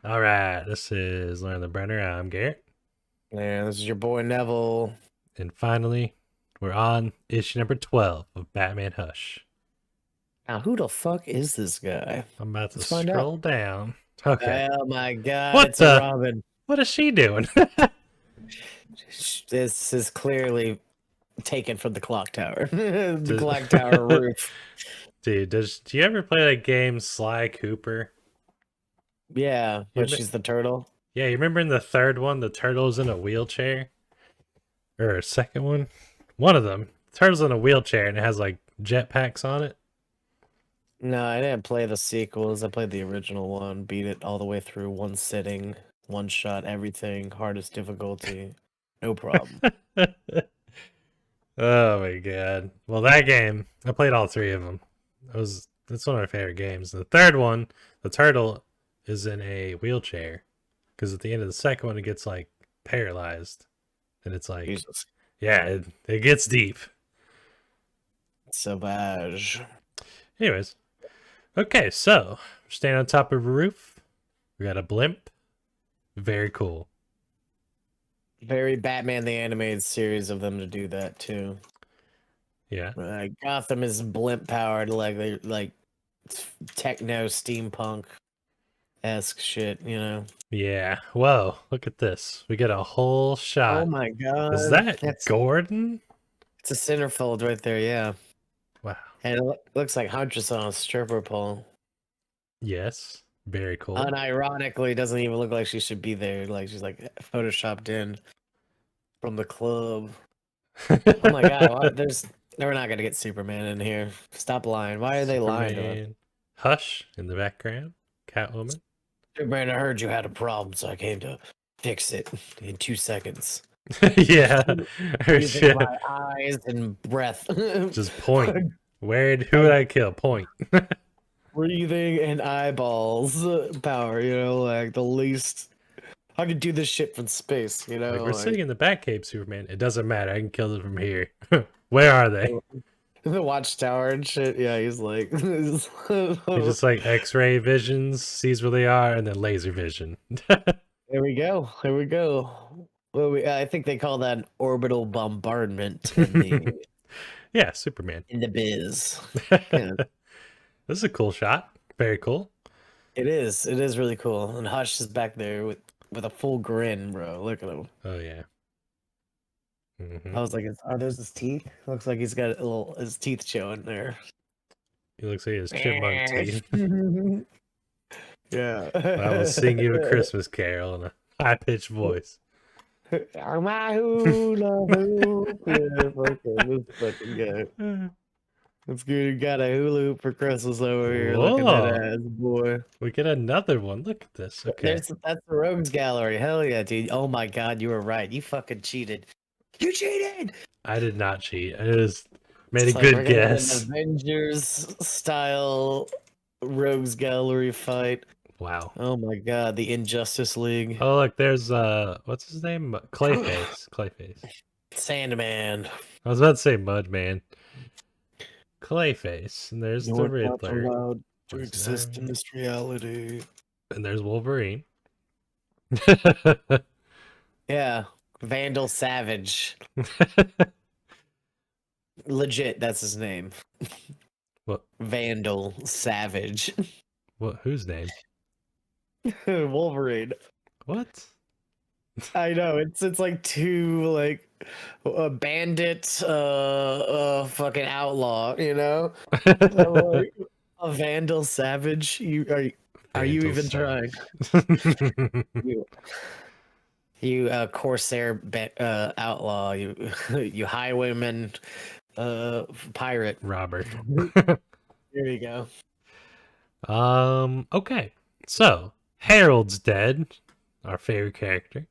All right, this is Learn the Brenner. I'm Garrett. Yeah, this is your boy Neville. And finally, we're on issue number 12 of Batman Hush. Now, who the fuck is this guy? I'm about to Let's find out. scroll down. Okay. Oh my god, What it's a the? Robin. What is she doing? This is clearly taken from the clock tower. The Does- clock tower roof. Dude, do you ever play that game Sly Cooper? Yeah, You but rem- she's the turtle. yeah, you remember in the third one, the turtle's in a wheelchair? Or a second one? One of them. The turtle's in a wheelchair and it has like jetpacks on it. No, I didn't play the sequels. I played the original one, beat it all the way through one sitting, one shot, everything, hardest difficulty. No problem. Oh my god. Well, that game, I played all three of them. That's one of my favorite games. The third one, the turtle is in a wheelchair because at the end of the second one, it gets like paralyzed, and it's like, Jesus. yeah, it gets deep. Savage. Anyways, okay, so stand on top of a roof. We got a blimp. Very cool. Very Batman the Animated Series of them to do that too. Yeah. Gotham is blimp powered, like they like techno steampunk esque shit. Yeah. Whoa, look at this. We get a whole Oh shot. my god, Is that that's Gordon? it's a centerfold right there. Yeah, Wow. and it looks like Huntress on a stripper pole. Yes. Very cool. Unironically, doesn't even look like she should be there. Like she's like photoshopped in from the club. Oh my god, we're not gonna get Superman in here. Stop lying. Why are they lying to us? Superman. Hush in the background. Catwoman. Superman, I heard you had a problem, so I came to fix it in 2 seconds. Yeah. Or Using shit. my eyes and breath. Just point. Who would I kill? Point. Breathing and eyeballs power, like the least. I could do this shit from space, Like we're sitting in the Batcave, Superman. It doesn't matter. I can kill them from here. Where are they? the watchtower and shit. Yeah, he's like. He just like X-ray visions, sees where they are, and then laser vision. Here we go. Here we go. Well, I think they call that orbital bombardment in the Yeah, Superman. in the biz. Yeah. This is a cool shot. Very cool. It is. It is really cool. And Hush is back there with a full grin, bro. Look at him. Oh yeah. I was like, are those his teeth? Looks like he's got his teeth showing there. He looks like he has chipmunk teeth. Yeah. I will sing you a Christmas carol in a high-pitched voice. My hula hoop. Yeah, this fucking guy. It's good. You got a hula hoop for Christmas over here. Look at that ass, boy. We get another one. Look at this. Okay. That's the Rogues Gallery. Hell yeah, dude. Oh my god, you were right. You fucking cheated. You cheated! I did not cheat. I just made It's a like we're good gonna get an guess. Avengers style Rogues Gallery fight. Wow. Oh my god, the Injustice League. Oh look, there's what's his name? Clayface. Clayface. Sandman. I was about to say Mudman. Clayface. And there's the You're not Riddler. allowed to What's exist that? in this reality. And there's Wolverine. Yeah. Vandal Savage. Legit, that's his name. What? Vandal Savage. What? Whose name? Wolverine. What? I know it's like two like a bandit, fucking outlaw, like, a Vandal Savage. Are you even trying? You Corsair outlaw, you highwayman, pirate. Robert. Here you go. Okay. So, Harold's dead. Our favorite character.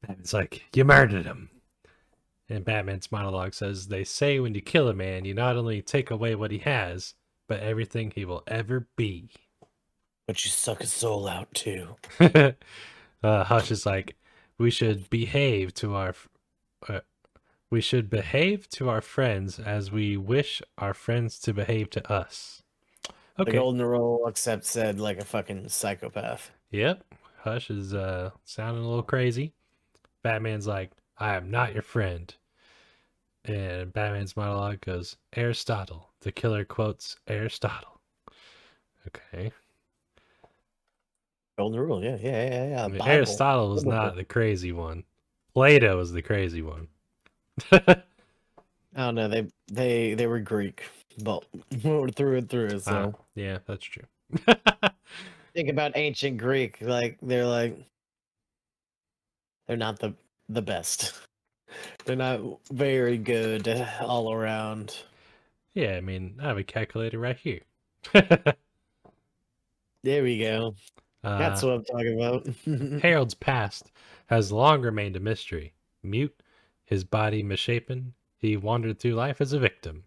It's like, you murdered him. And Batman's monologue says, they say when you kill a man, you not only take away what he has, but everything he will ever be. But you suck his soul out too. Hush is like, we should behave to our friends as we wish our friends to behave to us. The Okay. golden rule, except said like a fucking psychopath. Yep. Hush is sounding a little crazy. Batman's like, I am not your friend. And Batman's monologue goes, Aristotle. The killer quotes Aristotle. Okay. Golden rule, yeah. I mean, Bible. Aristotle was Biblical. not the crazy one. Plato was the crazy one. I don't know. They were Greek, but through and through. So Yeah, that's true. think about ancient Greek. Like they're not the best. They're not very good all around. Yeah, I mean, I have a calculator right here. There we go. That's what I'm talking about. Harold's past has long remained a mystery. Mute, his body misshapen, he wandered through life as a victim.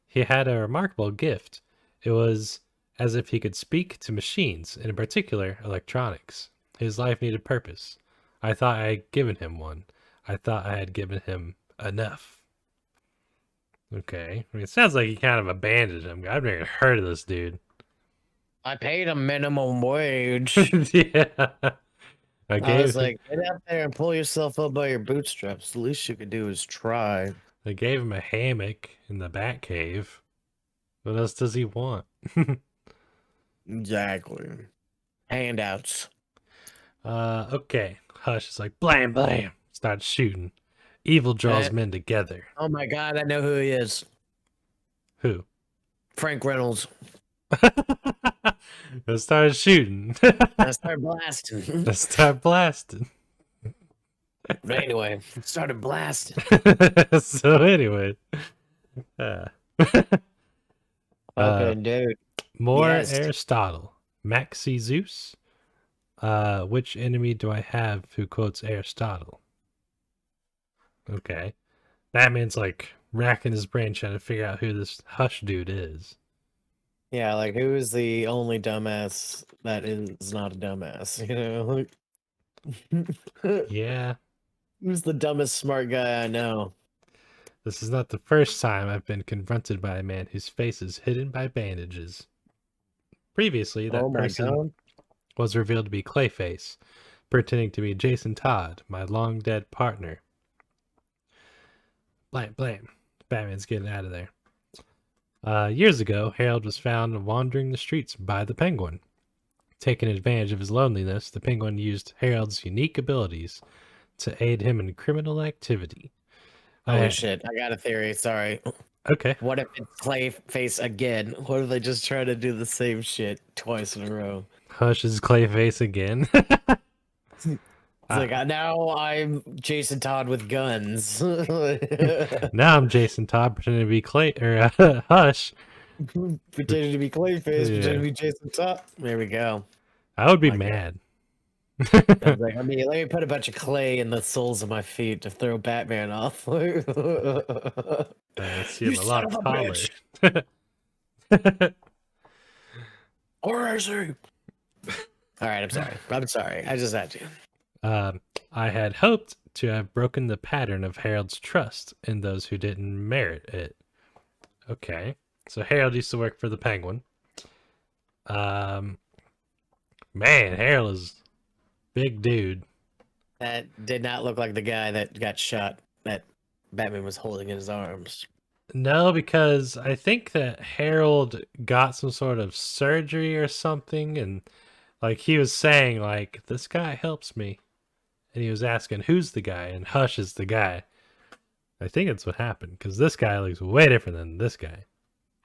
He had a remarkable gift. It was as if he could speak to machines, and in particular, electronics. His life needed purpose. I thought I had given him one. I thought I had given him enough. Okay. I mean, it sounds like he kind of abandoned him. I've never heard of this dude. I paid a minimum wage. Yeah. I was like, get out there and pull yourself up by your bootstraps. The least you could do is try. I gave him a hammock in the Batcave. What else does he want? Exactly. Handouts. Okay. Hush is like, blam, blam. Starts shooting. Evil draws men together. Oh my god, I know who he is. Who? Frank Reynolds. Let's start shooting. I started blasting. Let's start blasting. But anyway, started blasting. So anyway. Fucking dude. More Yes. Aristotle. Maxi Zeus. Which enemy do I have who quotes Aristotle? Okay. Batman's like racking his brain trying to figure out who this Hush dude is. Yeah, like who is the only dumbass that is not a dumbass? You know, Yeah. who's the dumbest smart guy I know? This is not the first time I've been confronted by a man whose face is hidden by bandages. Previously, that Oh my person god. was revealed to be Clayface, pretending to be Jason Todd, my long dead partner. Blam, blam. Batman's getting out of there. Years ago, Harold was found wandering the streets by the Penguin. Taking advantage of his loneliness, the Penguin used Harold's unique abilities to aid him in criminal activity. Holy shit, I got a theory. Sorry. Okay. What if it's Clayface again? What if they just try to do the same shit twice in a row? Hush is Clayface again. It's like now I'm Jason Todd with guns. Now I'm Jason Todd pretending to be Hush. Pretending to be Clayface, pretending to Yeah. be Jason Todd. There we go. I would be Like mad. I was like, let me put a bunch of clay in the soles of my feet to throw Batman off. See him a lot son of a taller. Where is he? All right, I'm sorry. I'm sorry. I just had to. I had hoped to have broken the pattern of Harold's trust in those who didn't merit it. Okay. So Harold used to work for the Penguin. Man, Harold is big dude. That did not look like the guy that got shot that Batman was holding in his arms. No, because I think that Harold got some sort of surgery or something, and like he was saying, like, this guy helps me. And he was asking, who's the guy? And Hush is the guy. I think that's what happened, because this guy looks way different than this guy.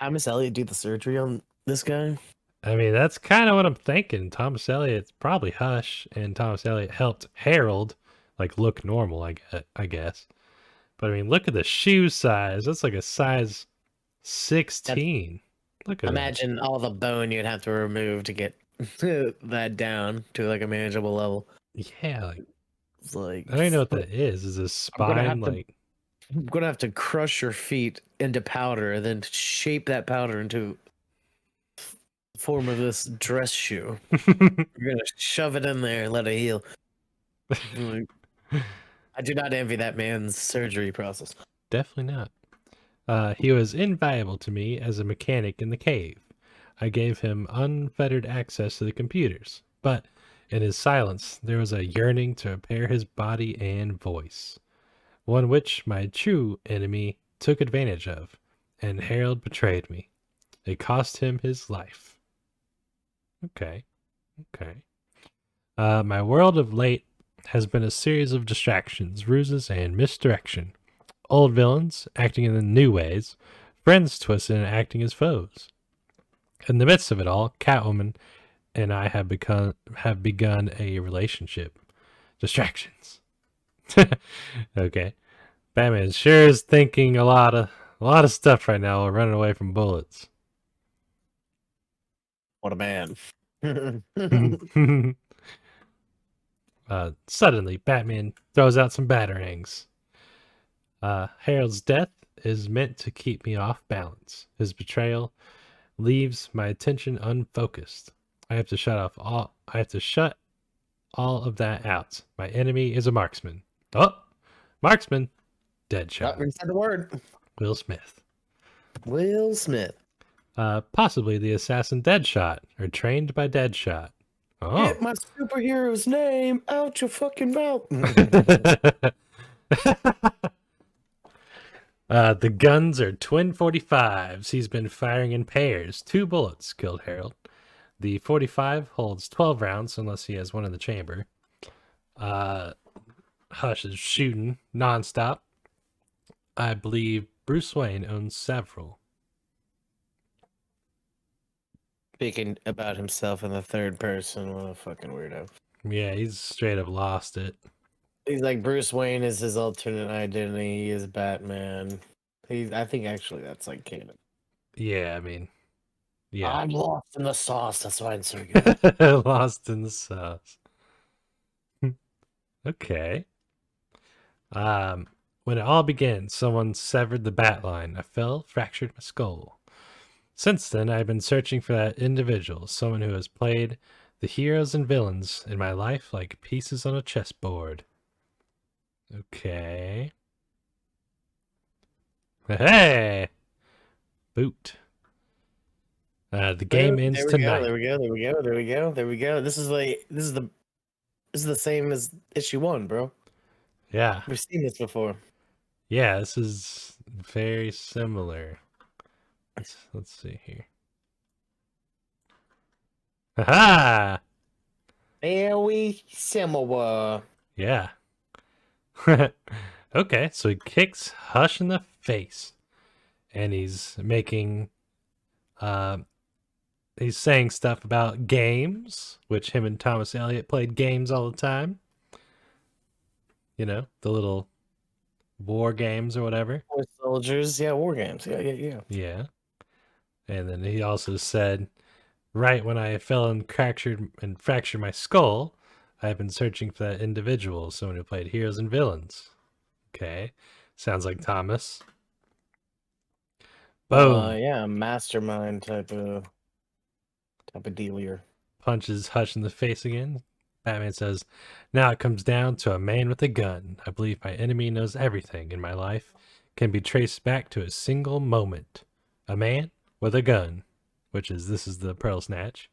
Thomas Elliot do the surgery on this guy? I mean, that's kind of what I'm thinking. Thomas Elliot's probably Hush, and Thomas Elliot helped Harold, like, look normal, I guess. But I mean, look at the shoe size. That's like a size 16. Look at Imagine all the bone you'd have to remove to get that down to like a manageable level. that. Yeah, like, It's like I don't even know what that is. Is a spine like? I'm gonna have to crush your feet into powder and then shape that powder into the form of this dress shoe. You're gonna shove it in there and let it heal. Like, I do not envy that man's surgery process. Definitely not. He was invaluable to me as a mechanic in the cave. I gave him unfettered access to the computers, but In his silence, there was a yearning to repair his body and voice, one which my true enemy took advantage of, and Harold betrayed me. It cost him his life. Okay, okay. My world of late has been a series of distractions, ruses, and misdirection. Old villains acting in the new ways, friends twisted and acting as foes. In the midst of it all, Catwoman and I have begun a relationship. Distractions. Okay. Batman sure is thinking a lot of stuff right now while running away from bullets. What a man. Suddenly, Batman throws out some batarangs. Harold's death is meant to keep me off balance. His betrayal leaves my attention unfocused. I have to shut all of that out. My enemy is a marksman. Oh, marksman. Deadshot. You said the word. Will Smith. Will Smith. Possibly the assassin Deadshot, or trained by Deadshot. Oh. Get my superhero's name out your fucking mouth. The guns are twin 45s. He's been firing in pairs. 2 bullets killed Harold. The 45 holds 12 rounds unless he has one in the chamber. Hush is shooting nonstop. I believe Bruce Wayne owns several. Speaking about himself in the third person, what a fucking weirdo. Yeah, he's straight up lost it. He's like Bruce Wayne is his alternate identity. He is Batman. I think actually that's like canon. Yeah, I mean, yeah. I'm lost in the sauce. That's why I'm so good. Lost in the sauce. Okay. When it all began, someone severed the bat line. I fell, fractured my skull. Since then, I've been searching for that individual, someone who has played the heroes and villains in my life like pieces on a chessboard. Okay. Hey! Boot. The game ends tonight. There we go. This is the same as issue 1, bro. Yeah. We've seen this before. Yeah, this is very similar. Let's see here. Aha! Very similar. Yeah. Okay, so he kicks Hush in the face. And he's making he's saying stuff about games, which him and Thomas Elliot played games all the time. You know, the little war games or whatever. War soldiers, yeah, war games. Yeah. Yeah. And then he also said, right when I fell and fractured my skull, I've been searching for that individual, someone who played heroes and villains. Okay. Sounds like Thomas. Boom. Yeah, mastermind type of dealer. Punches Hush in the face again. Batman says, now it comes down to a man with a gun. I believe my enemy knows everything in my life can be traced back to a single moment. A man with a gun, this is the Pearl Snatch.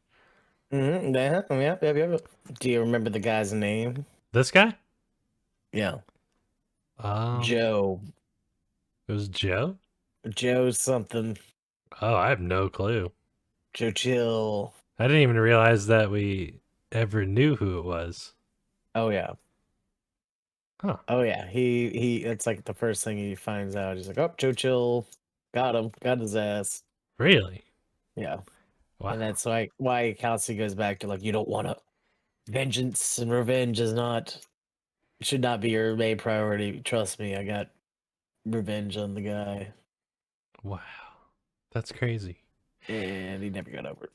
Mm-hmm. Yeah. Do you remember the guy's name? This guy? Yeah. Joe. It was Joe? Joe something. Oh, I have no clue. Joe Chill. I didn't even realize that we ever knew who it was. Oh yeah. Huh. Oh yeah. He it's like the first thing he finds out. He's like, oh, Joe Chill. Got him. Got his ass. Really? Yeah. Wow. And that's why Kelsey goes back to like, you don't want to. Vengeance and revenge should not be your main priority. Trust me, I got revenge on the guy. Wow. That's crazy. And he never got over it.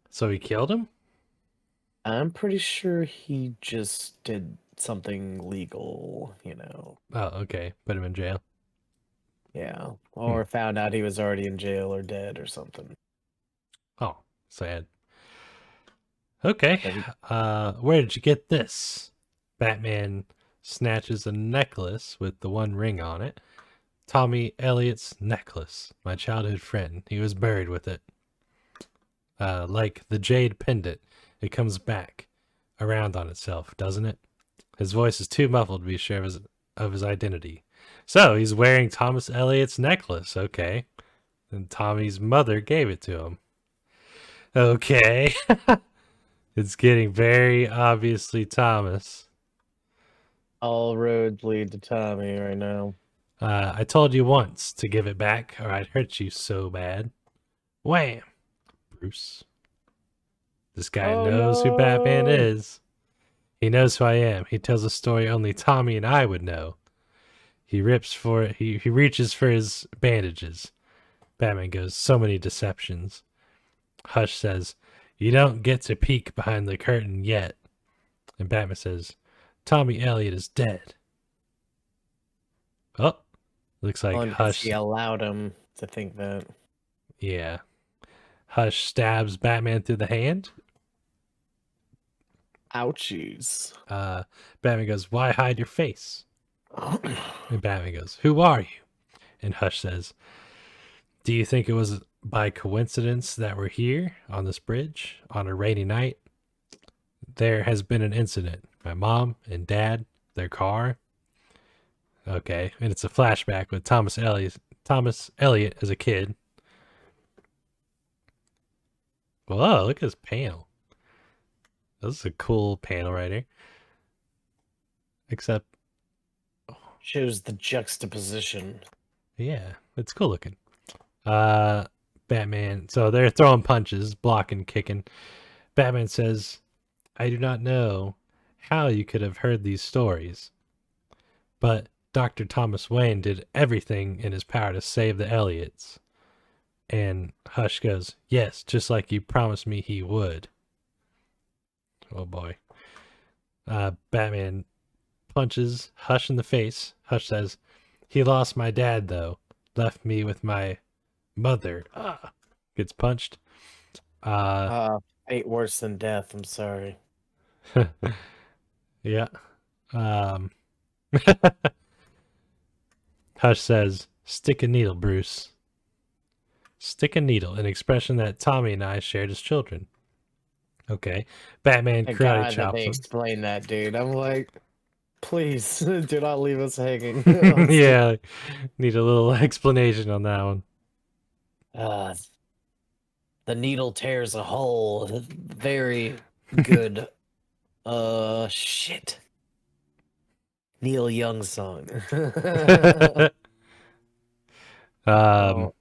So he killed him? I'm pretty sure he just did something legal, Oh, okay. Put him in jail. Yeah. Or found out he was already in jail or dead or something. Oh, sad. Okay. Where did you get this? Batman snatches a necklace with the one ring on it. Tommy Elliott's necklace. My childhood friend. He was buried with it. Like the jade pendant. It comes back. around on itself, doesn't it? His voice is too muffled to be sure of his identity. So he's wearing Thomas Elliot's necklace. Okay. And Tommy's mother gave it to him. Okay. It's getting very obviously Thomas. All roads lead to Tommy right now. I told you once to give it back or I'd hurt you so bad. Wham! Bruce. This guy Oh, knows who Batman no. is. He knows who I am. He tells a story only Tommy and I would know. He rips for it. He reaches for his bandages. Batman goes, so many deceptions. Hush says, you don't get to peek behind the curtain yet. And Batman says, Tommy Elliot is dead. Oh, looks like Only Hush. he allowed him to think that. Yeah. Hush stabs Batman through the hand. Ouchies. Batman goes, why hide your face? And Batman goes, who are you? And Hush says, do you think it was by coincidence that we're here on this bridge on a rainy night? There has been an incident. My mom and dad, their car. Okay, and it's a flashback with Thomas Elliot as a kid. Whoa, look at this panel. This is a cool panel right here. Except, Shows the juxtaposition. yeah, it's cool looking. Batman. So they're throwing punches, blocking, kicking. Batman says, I do not know how you could have heard these stories, but Dr. Thomas Wayne did everything in his power to save the Elliots. And Hush goes, yes, just like you promised me he would. Oh boy. Batman punches Hush in the face. Hush says, he lost my dad though, left me with my mother. Gets punched. Fate worse than death. I'm sorry. Yeah. Hush says, stick a needle, Bruce. Stick a needle, an expression that Tommy and I shared as children. Okay. Batman Thank karate God that chops they him. explained that, dude. I'm like, please do not leave us hanging. Yeah. Need a little explanation on that one. The needle tears a hole. Very good. Shit. Neil Young song. Oh.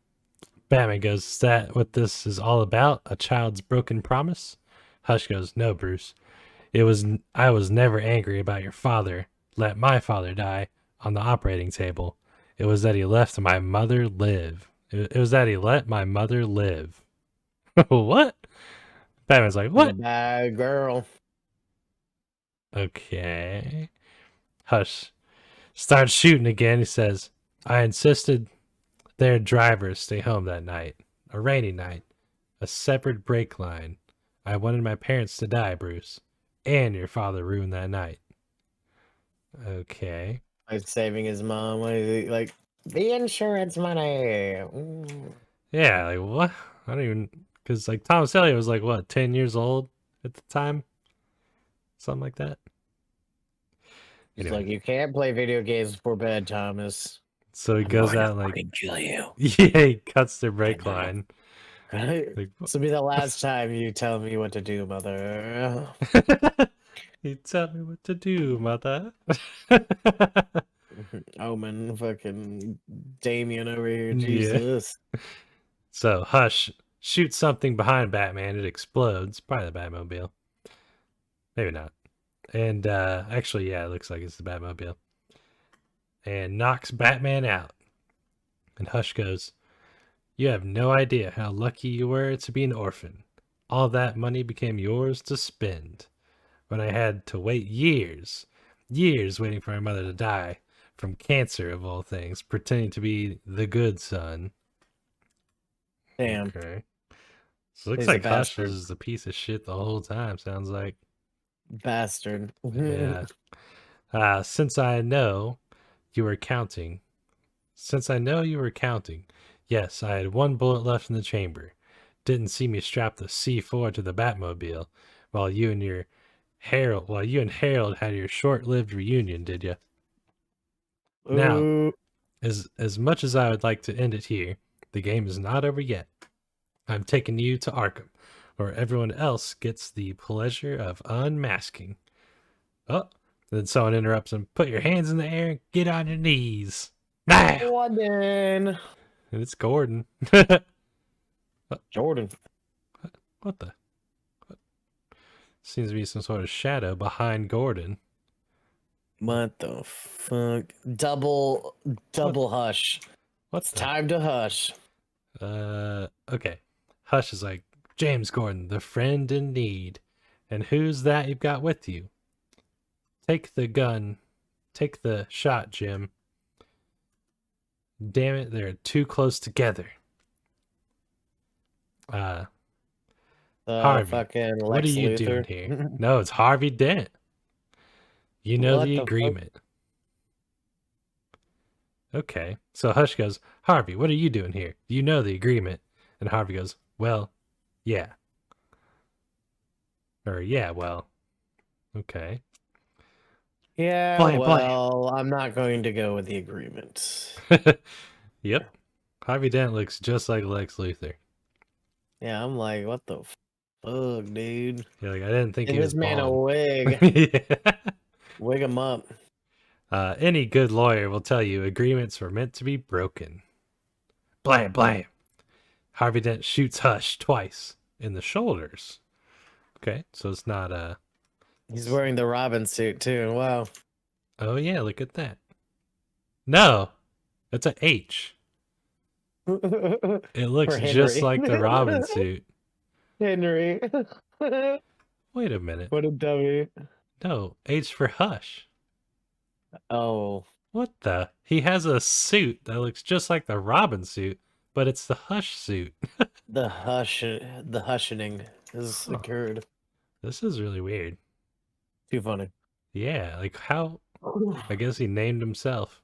Batman goes, is that what this is all about? A child's broken promise? Hush goes, no, Bruce. I was never angry about your father. Let my father die on the operating table. It was that he left my mother live. It was that he let my mother live. What? Batman's like, what? Bad girl. Okay. Hush starts shooting again. He says, I insisted their drivers stay home that night. A rainy night. A separate brake line. I wanted my parents to die, Bruce. And your father ruined that night. Okay. Like saving his mom. Like the insurance money. Mm. Yeah, like what? I don't even... Because like Thomas Elliot was like, what, 10 years old at the time? Something like that. He's Anyway. like, you can't play video games before bed, Thomas. So he goes out and like... kill you. Yeah, he cuts their brake line. Right? Like, This will be the last time you tell me what to do, mother. you tell me what to do, mother. Omen, fucking Damien over here, Yeah. Jesus. So Hush shoots something behind Batman. It explodes. Probably the Batmobile. Maybe not. And actually, yeah, it looks like it's the Batmobile. And knocks Batman out. And Hush goes, you have no idea how lucky you were to be an orphan. All that money became yours to spend. When I had to wait years waiting for my mother to die from cancer of all things, pretending to be the good son. Damn. Okay. So it looks He's a like Hush bastard. is a piece of shit the whole time, sounds like. Bastard. Yeah. Since I know you were counting. Yes, I had one bullet left in the chamber. Didn't see me strap the C4 to the Batmobile while you and your Harold, well, you and Harold had your short-lived reunion, did you? Now, Ooh. as much as I would like to end it here, the game is not over yet. I'm taking you to Arkham, where everyone else gets the pleasure of unmasking. Oh, then someone interrupts him. Put your hands in the air and get on your knees. Now! Jordan. And it's Gordon. Jordan. What the? What? Seems to be some sort of shadow behind Gordon. What the fuck? Double hush. What It's the? time to hush. Okay. Hush is like, James Gordon, the friend in need. And who's that you've got with you? Take the gun. Take the shot, Jim. Damn it, they're too close together. Harvey, Fucking what are Lex you doing Luthor. here? No, it's Harvey Dent. You know What the the fuck? agreement. Okay. So Hush goes, Harvey, what are you doing here? You know the agreement. And Harvey goes, well, yeah. Or, yeah, well. Okay. Yeah, Blam, well, I'm not going to go with the agreement. blam. Yep. Harvey Dent looks just like Lex Luthor. Yeah, I'm like, what the fuck, dude? You're like, I didn't think Give he was this man a bald. wig. Yeah. Wig him up. Any good lawyer will tell you agreements were meant to be broken. Blam, blam. Harvey Dent shoots Hush twice in the shoulders. Okay, so it's not He's wearing the Robin suit too. Wow. Oh yeah, look at that. No, it's a H. It looks For just Henry. like the Robin suit. Henry. Wait a minute. What a dummy. No, H for Hush. Oh, What the? He has a suit that looks just like the Robin suit, but it's the Hush suit. the hushioning has occurred. This is really weird. Too funny. Yeah, like how? I guess he named himself.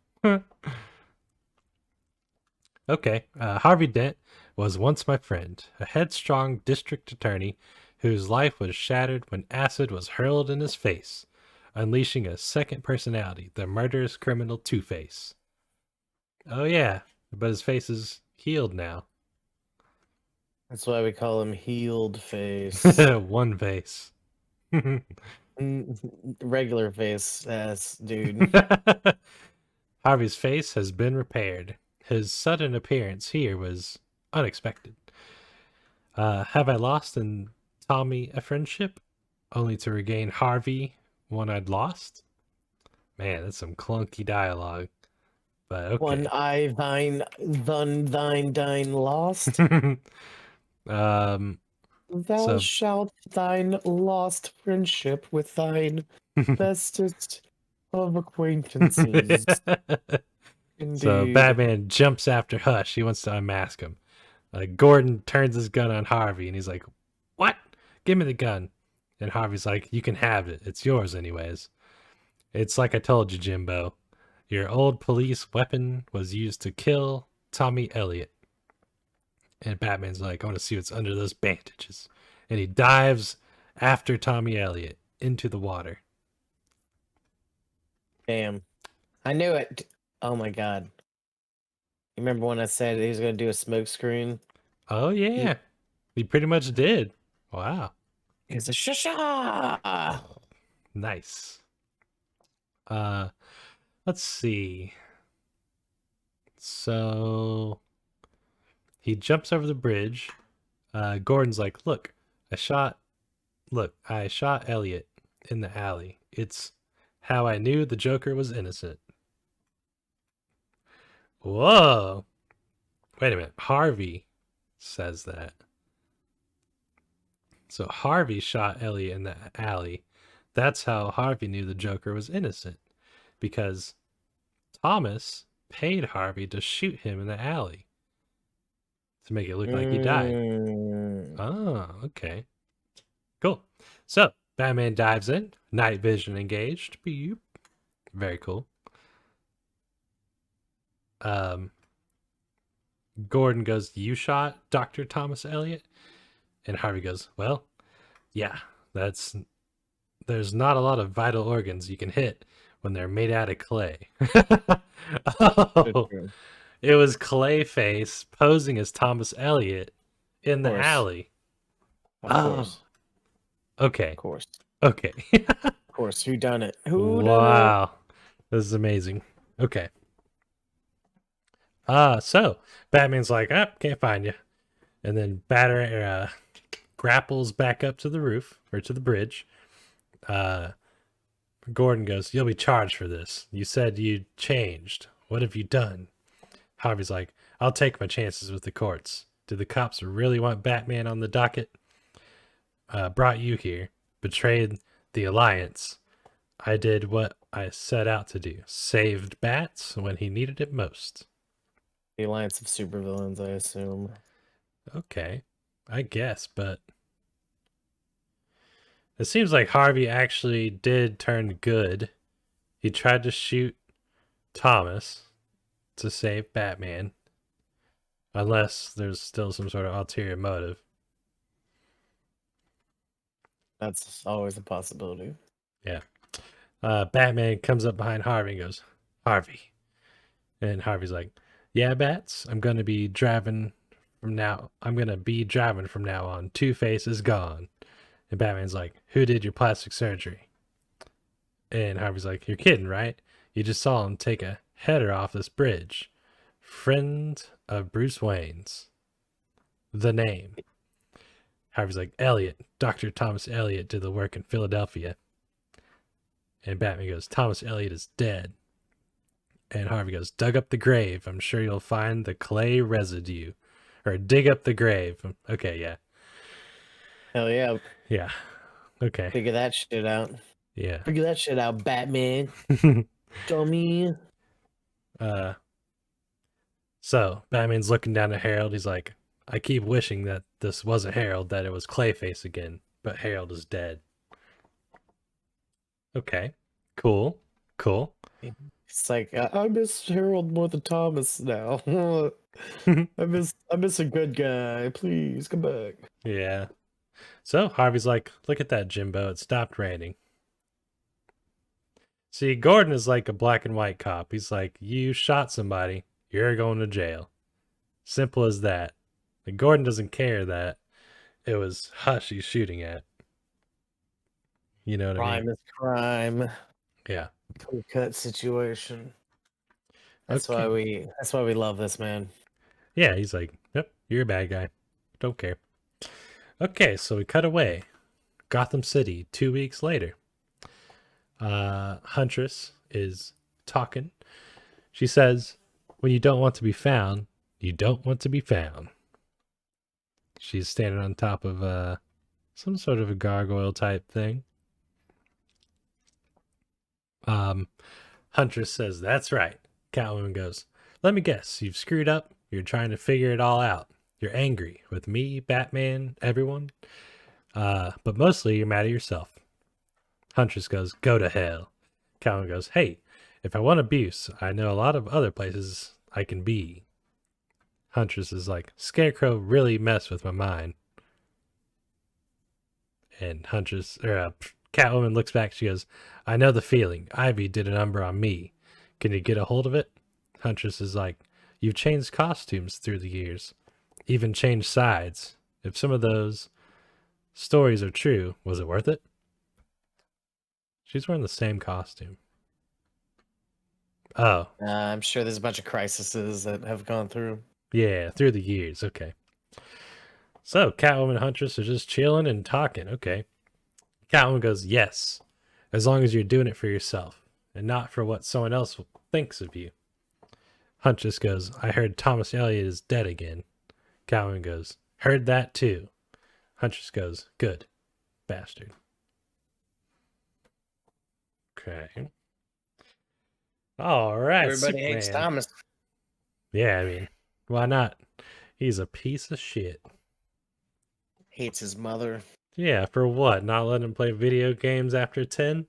Okay, Harvey Dent was once my friend, a headstrong district attorney whose life was shattered when acid was hurled in his face, unleashing a second personality, the murderous criminal Two-Face. Oh yeah, but his face is healed now. That's why we call him healed face. One face. Regular face ass dude. Harvey's face has been repaired. His sudden appearance here was unexpected. Have I lost in Tommy a friendship, only to regain Harvey, one I'd lost? Man, that's some clunky dialogue. But okay. One eye thine lost. um, Thou So- shalt thine lost friendship with thine bestest of acquaintances. Indeed. So Batman jumps after Hush. He wants to unmask him. Gordon turns his gun on Harvey and he's like, "What? Give me the gun." And Harvey's like, "You can have it. It's yours anyways." It's like I told you, Jimbo. Your old police weapon was used to kill Tommy Elliot. And Batman's like, "I want to see what's under those bandages." And he dives after Tommy Elliot into the water. Damn. I knew it. Oh my god. You remember when I said he was going to do a smoke screen? Oh yeah. He pretty much did. Wow. It's a shasha. Nice. Let's see. So he jumps over the bridge. Gordon's like, I shot Elliot in the alley. It's how I knew the Joker was innocent." Whoa. Wait a minute. Harvey says that. So Harvey shot Elliot in the alley. That's how Harvey knew the Joker was innocent. Because Thomas paid Harvey to shoot him in the alley to make it look like he died. Mm. Oh, okay. Cool. So Batman dives in, night vision engaged. Beep. Very cool. Gordon goes, "You shot Dr. Thomas Elliot?" And Harvey goes, "Well, yeah, that's there's not a lot of vital organs you can hit when they're made out of clay. Good Oh, true. it was Clayface posing as Thomas Elliot in Of the course. alley. Of Oh, course. okay. Of course. Okay. Of course. Who done it? Who done it? Wow. This is amazing. Okay. So Batman's like, ah, can't find you. And then grapples back up to the roof or to the bridge. Uh, Gordon goes, you'll be charged for this. You said you changed. What have you done? Harvey's like, I'll take my chances with the courts. Do the cops really want Batman on the docket? Brought you here, betrayed the Alliance. I did what I set out to do. Saved Bats when he needed it most. The Alliance of Supervillains, I assume. Okay, I guess, but it seems like Harvey actually did turn good. He tried to shoot Thomas to save Batman, unless there's still some sort of ulterior motive. That's always a possibility. Yeah. Batman comes up behind Harvey and goes, Harvey. And Harvey's like, yeah, Bats, I'm going to be driving from now. I'm going to be driving from now on. Two-Face is gone. And Batman's like, who did your plastic surgery? And Harvey's like, you're kidding, right? You just saw him take a header off this bridge. Friend of Bruce Wayne's. The name. Harvey's like, Elliot. Dr. Thomas Elliot did the work in Philadelphia. And Batman goes, Thomas Elliot is dead. And Harvey goes, dug up the grave. I'm sure you'll find the clay residue. Or dig up the grave. Okay, yeah. Hell yeah. Yeah. Okay. Figure that shit out. Yeah. Figure that shit out, Batman. Dummy. So Batman's looking down at Harold. He's like, I keep wishing that this wasn't Harold, that it was Clayface again, but Harold is dead. Okay. Cool. Cool. It's like I miss Harold more than Thomas now. I miss a good guy. Please come back. Yeah. So Harvey's like, look at that, Jimbo. It stopped raining. See, Gordon is like a black and white cop. He's like, you shot somebody, you're going to jail. Simple as that. And Gordon doesn't care that it was Hush he's shooting at. You know what I Crime mean? is crime. Yeah. Clear cut situation. That's Okay. why we love this man. Yeah, he's like, yep, you're a bad guy. Don't care. Okay, so we cut away. Gotham City, 2 weeks later. Huntress is talking. She says, when you don't want to be found, you don't want to be found. She's standing on top of some sort of a gargoyle type thing. Huntress says, that's right. Catwoman goes, let me guess, you've screwed up. You're trying to figure it all out. You're angry with me, Batman, everyone. But mostly you're mad at yourself. Huntress goes, go to hell. Catwoman goes, hey, if I want abuse, I know a lot of other places I can be. Huntress is like, Scarecrow really messed with my mind. And Catwoman looks back. She goes, I know the feeling. Ivy did a number on me. Can you get a hold of it? Huntress is like, you've changed costumes through the years, even changed sides. If some of those stories are true, was it worth it? She's wearing the same costume. Oh. I'm sure there's a bunch of crises that have gone through. Yeah, through the years. Okay. So Catwoman and Huntress are just chilling and talking. Okay. Catwoman goes, yes, as long as you're doing it for yourself and not for what someone else thinks of you. Huntress goes, I heard Thomas Elliot is dead again. Catwoman goes, heard that too. Huntress goes, good. Bastard. Okay. All right. Everybody hates Superman. Thomas. Yeah, I mean, why not? He's a piece of shit. Hates his mother. Yeah, for what? Not letting him play video games after 10?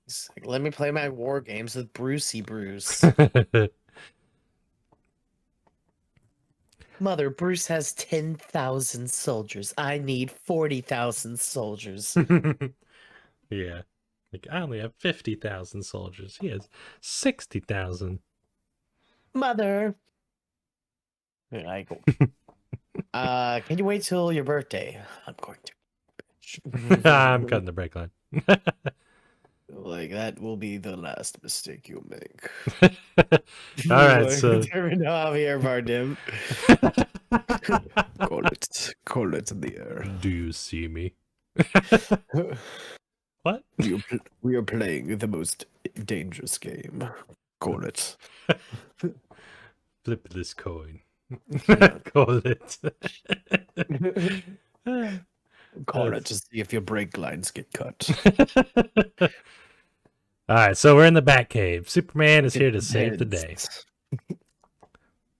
He's like, let me play my war games with Brucey Bruce. Mother, Bruce has 10,000 soldiers. I need 40,000 soldiers. Yeah. Like, I only have 50,000 soldiers. He has 60,000. Mother. Like, can you wait till your birthday? I'm going I'm to. cutting the brake line. Like, that will be the last mistake you make. All right, Like, so Terminal Javier Bardem. Call it in the air. do you see me? What? We are playing the most dangerous game. Call it. Flip this coin. Yeah. Call it. Call it to see if your brake lines get cut. All right, so we're in the Batcave. Superman is here to save the day.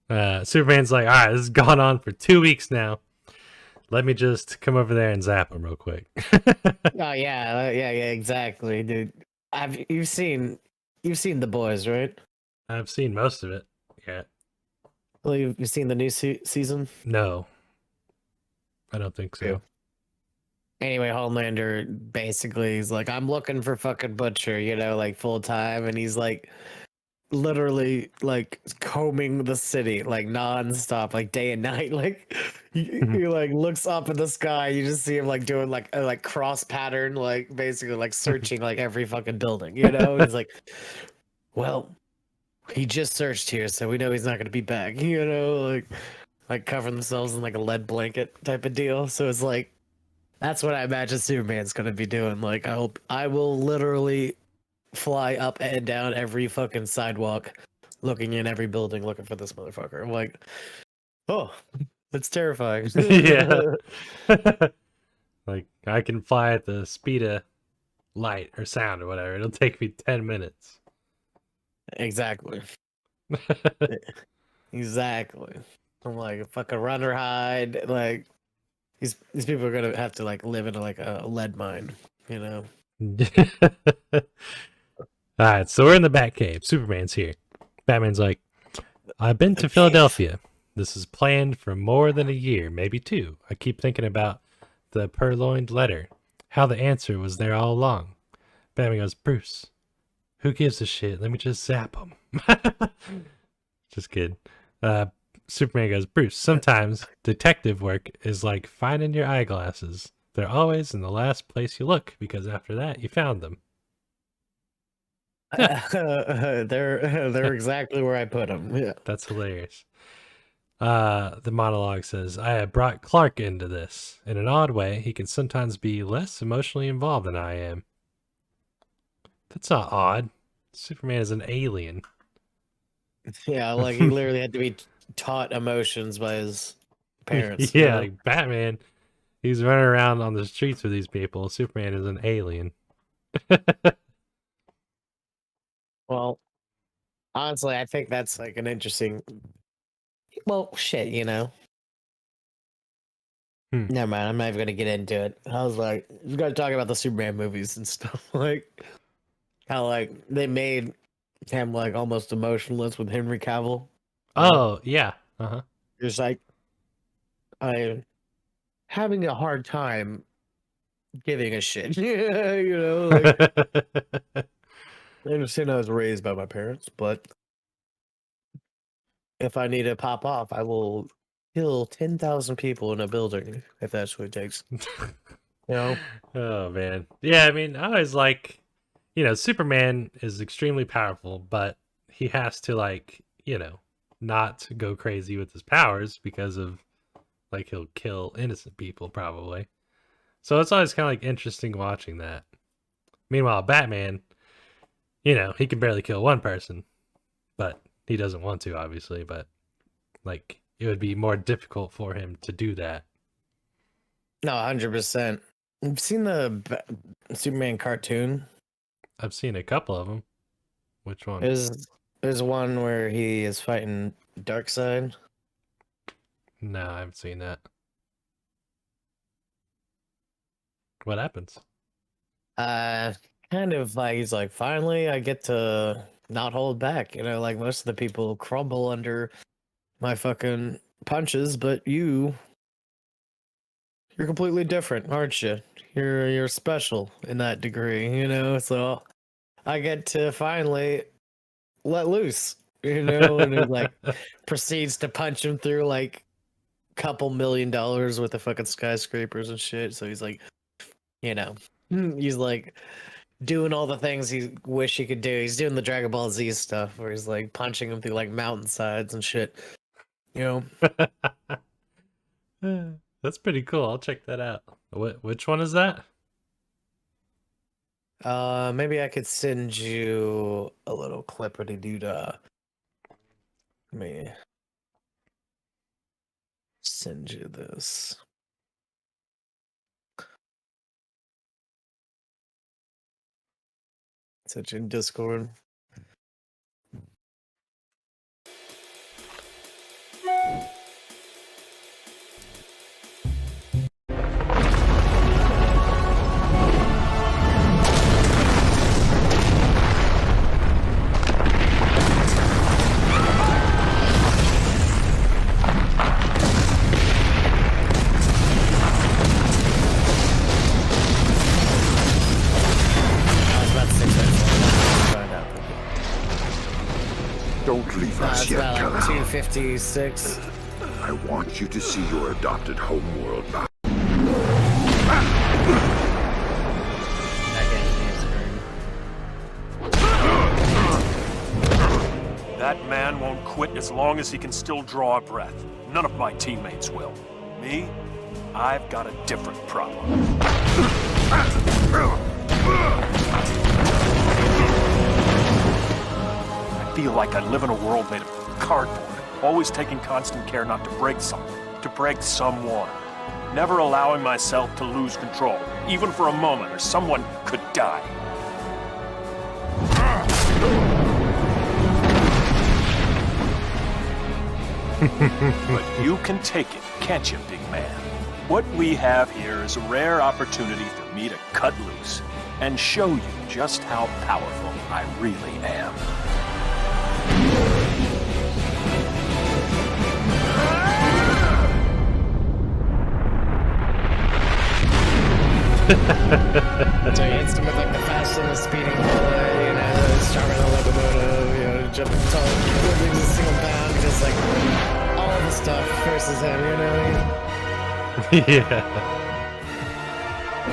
Depends. Superman's like, all right, this has gone on for 2 weeks now. Let me just come over there and zap him real quick. Oh yeah, exactly, dude. You've seen The Boys, right? I've seen most of it. Yeah. Well, you've seen the new season. No, I don't think so. Yeah. Anyway, Homelander basically is like, I'm looking for fucking Butcher, like full time, and he's like literally like combing the city like nonstop, like day and night. Like he like looks up at the sky, you just see him like doing like a like cross pattern, like basically like searching like every fucking building, And he's like, well, he just searched here, so we know he's not gonna be back, like covering themselves in like a lead blanket type of deal. So it's like that's what I imagine Superman's gonna be doing. Like, I will literally fly up and down every fucking sidewalk, looking in every building, looking for this motherfucker. I'm like, oh, that's terrifying. Yeah. Like, I can fly at the speed of light or sound or whatever. It'll take me 10 minutes. Exactly. Exactly. I'm like, fucking run or hide. Like, these people are gonna have to like live in like a lead mine, All right, so we're in the Batcave. Superman's here. Batman's like, I've been to Philadelphia. This is planned for more than a year, maybe 2. I keep thinking about the purloined letter, how the answer was there all along. Batman goes, Bruce, who gives a shit? Let me just zap him. Just kidding. Superman goes, Bruce, sometimes detective work is like finding your eyeglasses. They're always in the last place you look because after that you found them. They're exactly where I put them. Yeah. That's hilarious. The monologue says, I have brought Clark into this. In an odd way, he can sometimes be less emotionally involved than I am. That's not odd. Superman is an alien. Yeah, like he literally had to be taught emotions by his parents. Yeah, like Batman, he's running around on the streets with these people. Superman is an alien. Well, honestly, I think that's like an interesting. Well, shit, Never mind. I'm not even gonna get into it. I was like, you gotta talk about the Superman movies and stuff. Like how like they made him like almost emotionless with Henry Cavill. Oh, yeah. Uh-huh. Just like I'm having a hard time giving a shit. Like I understand I was raised by my parents, but if I need to pop off, I will kill 10,000 people in a building if that's what it takes. Oh, man. Yeah, I mean, I was like, Superman is extremely powerful, but he has to, like, not go crazy with his powers because of, like, he'll kill innocent people, probably. So it's always kind of, like, interesting watching that. Meanwhile, Batman, he can barely kill one person, but he doesn't want to, obviously, but, like, it would be more difficult for him to do that. No, 100%. You've seen the Superman cartoon? I've seen a couple of them. Which one? There's one where he is fighting Darkseid. No, I haven't seen that. What happens? Kind of like he's like, finally, I get to not hold back. Like most of the people crumble under my fucking punches, but you you're completely different, aren't you? You're special in that degree, you know. So I get to finally let loose, you know, and it like proceeds to punch him through like couple $1 million worth of fucking skyscrapers and shit. So he's like, you know, he's like doing all the things he wish he could do. He's doing the Dragon Ball Z stuff where he's like punching him through like mountainsides and shit. You know. That's pretty cool. I'll check that out. Which one is that? Maybe I could send you a little clippity doodah. Let me send you this. Send you in Discord. Don't leave us yet, About Kal-El. 256. I want you to see your adopted homeworld now. That man won't quit as long as he can still draw a breath. None of my teammates will. Me? I've got a different problem. I feel like I live in a world made of cardboard, always taking constant care not to break something, to break someone. Never allowing myself to lose control, even for a moment, or someone could die. But you can take it, can't you, big man? What we have here is a rare opportunity for me to cut loose and show you just how powerful I really am. So he hits him with like the fast and the speeding bullet, you know, starting a locomotive, you know, jumping tall, living a single bound, just like all the stuff versus him, you know. Yeah.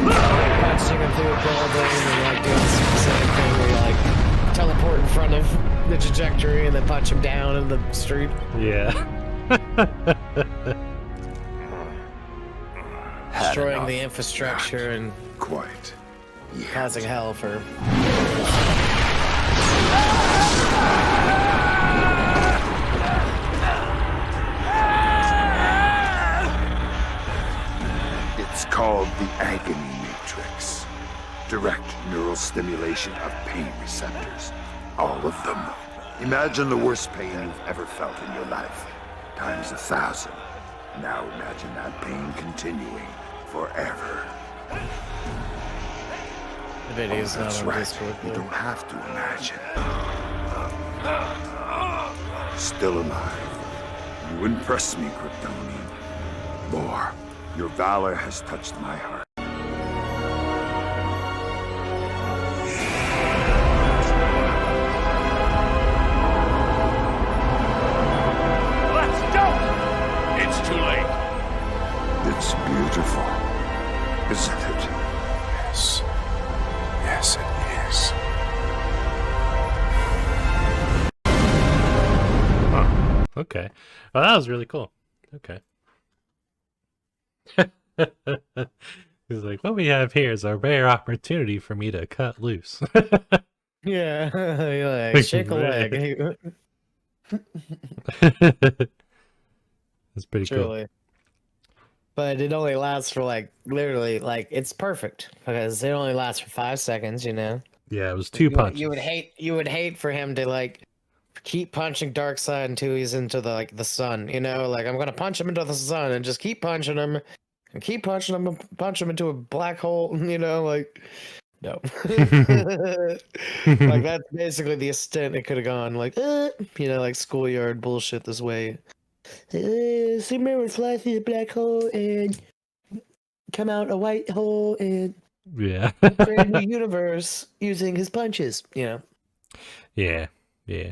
Like punching him through a building and like doing the specific thing where you like teleport in front of the trajectory and then punch him down in the street. Yeah. Destroying the infrastructure and Quite. causing hell for. It's called the Agony Matrix. Direct neural stimulation of pain receptors. All of them. Imagine the worst pain you've ever felt in your life. Times 1,000. Now imagine that pain continuing forever. The video's not That's on right. Discord. You don't have to imagine. Still alive. You impress me, Kryptonian. More. Your valor has touched my heart. Let's go! It's too late. It's beautiful, isn't it? Yes. Yes, it is. Huh. Okay. Well, that was really cool. Okay. He's like, what we have here is a rare opportunity for me to cut loose. Yeah, you're like, shake a leg. That's pretty cool. Truly. But it only lasts for like literally like it's perfect because it only lasts for 5 seconds, you know. Yeah, it was 2 You punches. you would hate for him to like keep punching Darkseid until he's into the like the sun, you know, like I'm gonna punch him into the sun and just keep punching him and keep punching him and punch him into a black hole, you know, like no. Like that's basically the extent it could have gone, like you know, like schoolyard bullshit this way. Superman would fly through the black hole and come out a white hole and Yeah. create a new universe using his punches. You know. Yeah. Yeah.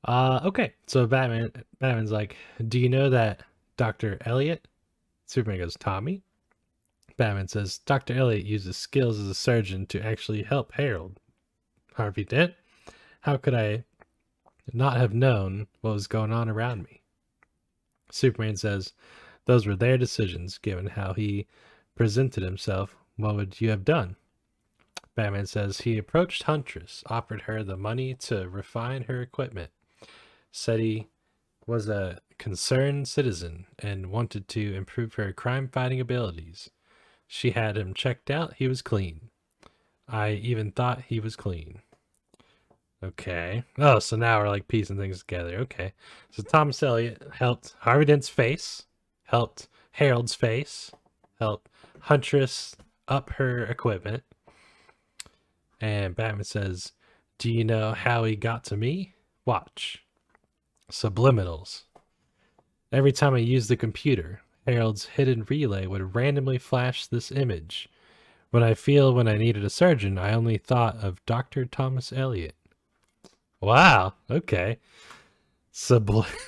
Okay. So Batman's like, do you know that Dr. Elliot? Superman goes, Tommy? Batman says, Dr. Elliot uses skills as a surgeon to actually help Harold. Harvey Dent? How could I not have known what was going on around me? Superman says, those were their decisions, given how he presented himself. What would you have done? Batman says, he approached Huntress, offered her the money to refine her equipment, said he was a concerned citizen and wanted to improve her crime-fighting abilities. She had him checked out. He was clean. I even thought he was clean. Okay. Oh, so now we're like piecing things together. Okay. So Thomas Elliot helped Harvey Dent's face, helped Harold's face, helped Huntress up her equipment. And Batman says, do you know how he got to me? Watch. Subliminals. Every time I used the computer, Harold's hidden relay would randomly flash this image. When I needed a surgeon, I only thought of Dr. Thomas Elliot. Wow. Okay.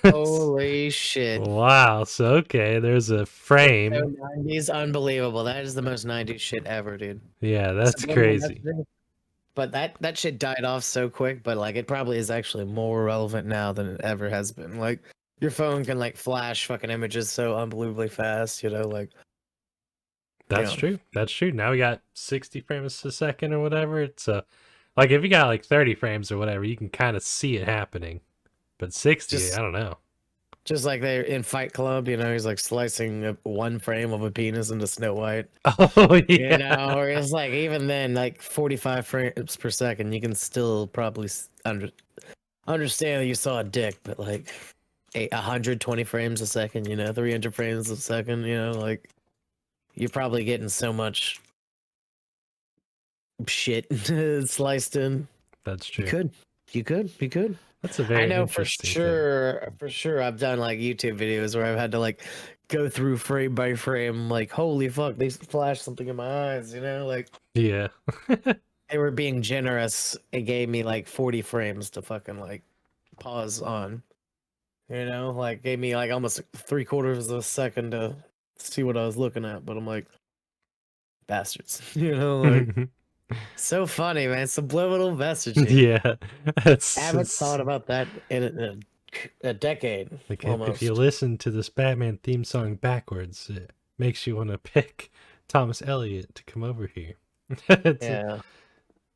Holy shit. Wow. So, okay. There's a frame. So 90s, unbelievable. That is the most 90s shit ever, dude. Yeah, that's Subliminal crazy. messaging. But that shit died off so quick, but like it probably is actually more relevant now than it ever has been. Like your phone can like flash fucking images so unbelievably fast, you know, like That's yeah. true. That's true. Now we got 60 frames a second or whatever. It's like if you got like 30 frames or whatever, you can kind of see it happening. But 60, Just- I don't know. Just like they in Fight Club, you know, he's like slicing one frame of a penis into Snow White. Oh yeah. You know, or it's like even then, like 45 frames per second, you can still probably understand that you saw a dick, but like 120 frames a second, you know, 300 frames a second, you know, like you're probably getting so much shit sliced in. That's true. You could. That's a very I know for interesting thing. sure. I've done like YouTube videos where I've had to like go through frame by frame, like holy fuck, they flashed something in my eyes, you know, like Yeah. they were being generous. It gave me like 40 frames to fucking like pause on, you know, like gave me like almost 3/4 of a second to see what I was looking at, but I'm like, bastards, you know, like so funny, man. Subliminal messaging. Yeah. I haven't thought about that in a decade. Like almost. if you listen to this Batman theme song backwards, it makes you want to pick Thomas Elliot to come over here. Yeah.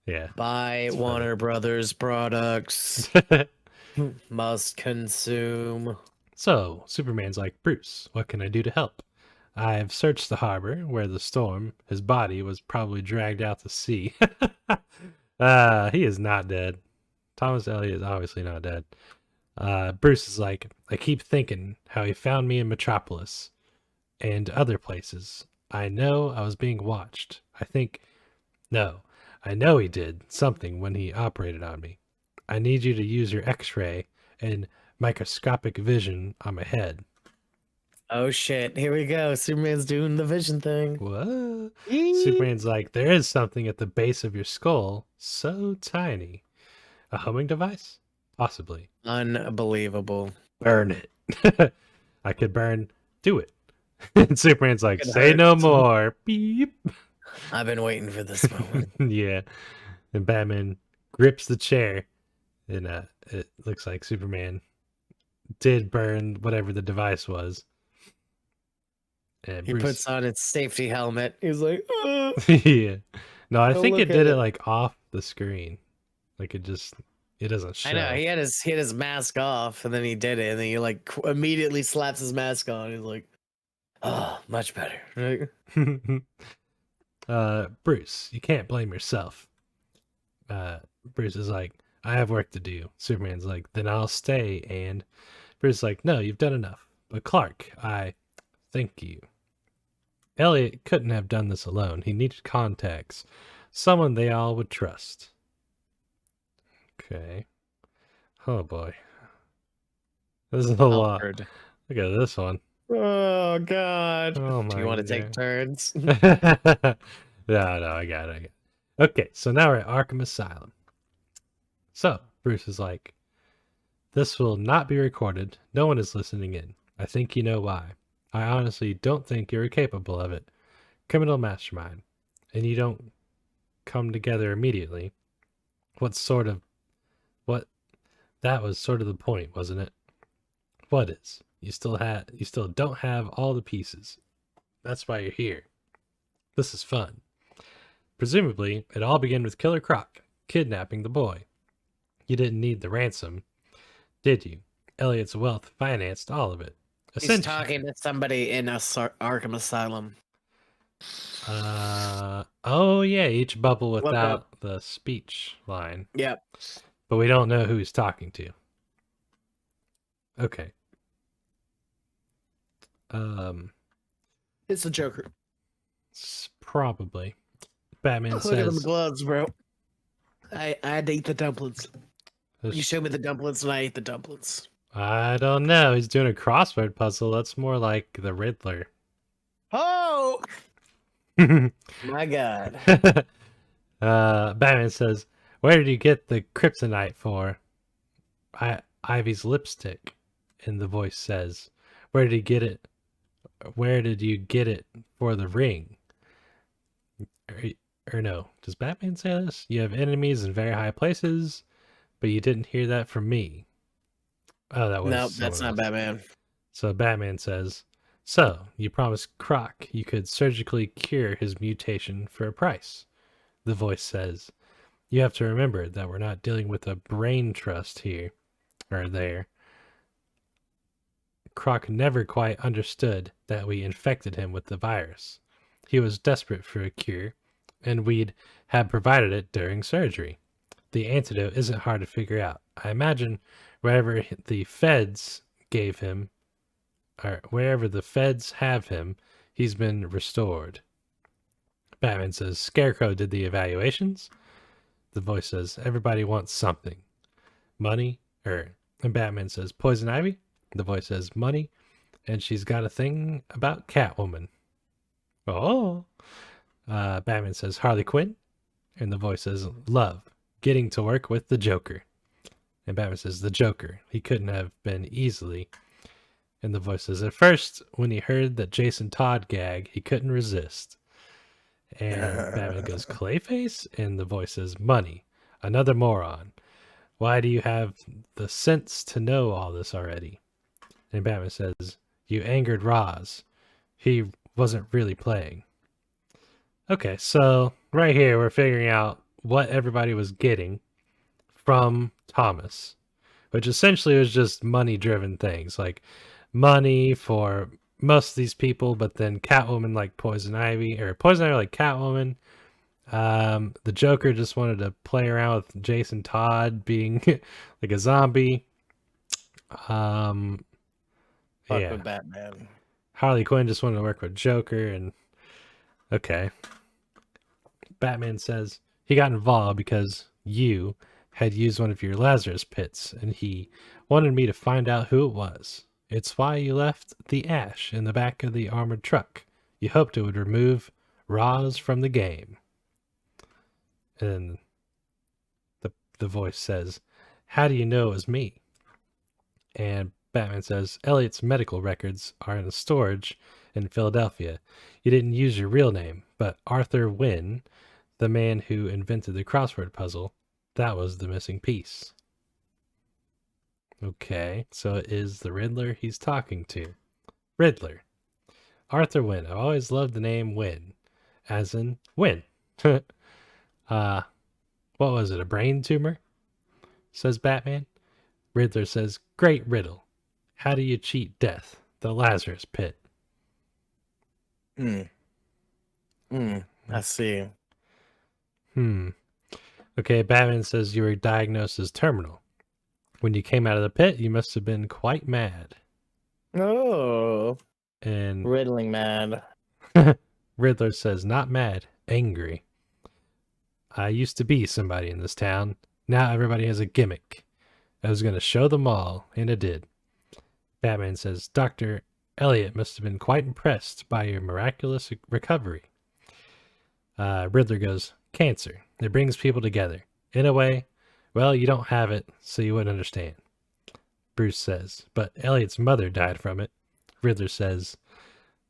Yeah. Buy It's Warner Brothers products. Must consume. So Superman's like, Bruce, what can I do to help? I've searched the harbor where the storm, his body was probably dragged out to sea. He is not dead. Thomas Elliot is obviously not dead. Bruce is like, I keep thinking how he found me in Metropolis and other places. I know I was being watched. I know he did something when he operated on me. I need you to use your X-ray and microscopic vision on my head. Oh shit, here we go. Superman's doing the vision thing. What? Superman's like, there is something at the base of your skull so tiny. A homing device? Possibly. Unbelievable. Burn it. I could do it. And Superman's like, It say no hurts. more. Beep. I've been waiting for this moment. Yeah. And Batman grips the chair. And it looks like Superman did burn whatever the device was. And He Bruce... puts on its safety helmet. He's like, "Ah." Yeah. No, I Go think look it at did it it. like off the screen. Like it doesn't show. I know he had his mask off, and then he did it, and then he like immediately slaps his mask on. He's like, "Oh, much better." Right? Bruce, you can't blame yourself. Bruce is like, I have work to do. Superman's like, then I'll stay. And Bruce is like, no, you've done enough. But Clark, I thank you. Elliot couldn't have done this alone. He needed contacts. Someone they all would trust. Okay. Oh boy. This is a lot. Awkward. Look at this one. Oh God. Oh Do my you want to take God. turns? No, I got it. Okay, so now we're at Arkham Asylum. So Bruce is like, this will not be recorded. No one is listening in. I think you know why. I honestly don't think you're capable of it. Criminal mastermind. And you don't come together immediately. What that was sort of the point, wasn't it? What is? You still don't have all the pieces. That's why you're here. This is fun. Presumably, it all began with Killer Croc kidnapping the boy. You didn't need the ransom, did you? Elliot's wealth financed all of it. He's talking to somebody in Arkham Asylum. Oh yeah, each bubble Look without up. the speech line. Yep. But we don't know who he's talking to. Okay. It's the Joker. Probably. Batman Look at them says, gloves, bro. I had to eat the dumplings. You showed me the dumplings and I ate the dumplings. I don't know. He's doing a crossword puzzle. That's more like the Riddler. Oh my God. Batman says, where did you get the kryptonite for? Ivy's lipstick. And the voice says, where did he get it? Where did you get it for the ring? Or no, does Batman say this? You have enemies in very high places, but you didn't hear that from me. Oh, that was No, that's someone not else. Batman. So Batman says, so you promised Croc you could surgically cure his mutation for a price. The voice says, you have to remember that we're not dealing with a brain trust here or there. Croc never quite understood that we infected him with the virus. He was desperate for a cure, and we'd have provided it during surgery. The antidote isn't hard to figure out. I imagine wherever the feds gave him, or wherever the feds have him, he's been restored. Batman says, Scarecrow did the evaluations. The voice says, everybody wants something. Money, and Batman says, Poison Ivy. The voice says, money, and she's got a thing about Catwoman. Oh. Batman says, Harley Quinn. And the voice says, love, getting to work with the Joker. And Batman says, the Joker, he couldn't have been easily. And the voice says, at first, when he heard that Jason Todd gag, he couldn't resist. And Batman goes, Clayface? And the voice says, money, another moron. Why do you have the sense to know all this already? And Batman says, you angered Roz. He wasn't really playing. Okay, so right here we're figuring out what everybody was getting from Thomas, which essentially was just money-driven things, like money for most of these people, but then Catwoman like Poison Ivy like Catwoman. The Joker just wanted to play around with Jason Todd being like a zombie. Fuck with Batman. Harley Quinn just wanted to work with Joker, and okay. Batman says he got involved because you had used one of your Lazarus pits, and he wanted me to find out who it was. It's why you left the ash in the back of the armored truck. You hoped it would remove Roz from the game. And the voice says, how do you know it was me? And Batman says, Elliot's medical records are in storage in Philadelphia. You didn't use your real name, but Arthur Wynn, the man who invented the crossword puzzle, that was the missing piece. Okay, so it is the Riddler he's talking to. Riddler. Arthur Wynn. I've always loved the name Wynn, as in win. What was it, a brain tumor? Says Batman. Riddler says, great riddle. How do you cheat death? The Lazarus pit. I see. Okay, Batman says you were diagnosed as terminal. When you came out of the pit, you must have been quite mad. Oh. And Riddling mad. Riddler says, not mad, angry. I used to be somebody in this town. Now everybody has a gimmick. I was going to show them all, and I did. Batman says, Dr. Elliot must have been quite impressed by your miraculous recovery. Riddler goes, cancer. It brings people together. In a way, well, you don't have it, so you wouldn't understand. Bruce says, but Elliot's mother died from it. Riddler says,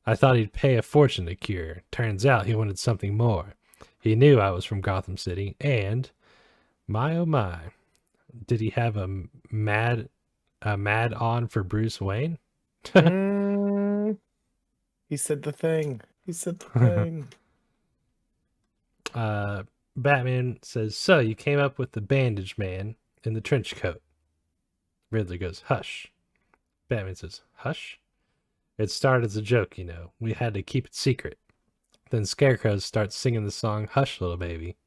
I thought he'd pay a fortune to cure. Turns out he wanted something more. He knew I was from Gotham City, and my oh my, did he have a mad on for Bruce Wayne? He said the thing. He said the thing. Batman says, so you came up with the bandage man in the trench coat. Riddler goes, hush. Batman says, hush? It started as a joke, you know. We had to keep it secret. Then Scarecrow starts singing the song Hush, Little Baby.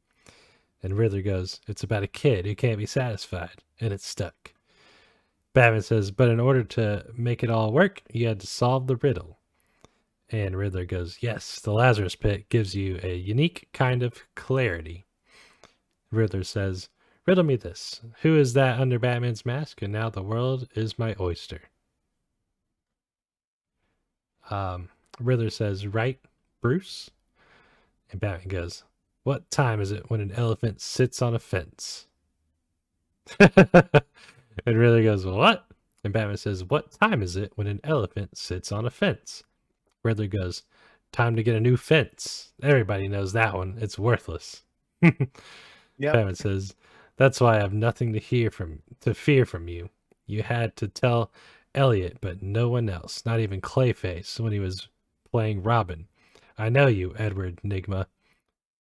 And Riddler goes, it's about a kid who can't be satisfied. And it's stuck. Batman says, but in order to make it all work, you had to solve the riddle. And Riddler goes, yes, the Lazarus Pit gives you a unique kind of clarity. Riddler says, riddle me this. Who is that under Batman's mask? And now the world is my oyster. Riddler says, right, Bruce? And Batman goes, what time is it when an elephant sits on a fence? And Riddler goes, what? And Batman says, what time is it when an elephant sits on a fence? Riddler goes, time to get a new fence. Everybody knows that one. It's worthless. Yep. Batman says, that's why I have nothing to fear from you. You had to tell Elliot, but no one else, not even Clayface when he was playing Robin. I know you, Edward Nygma.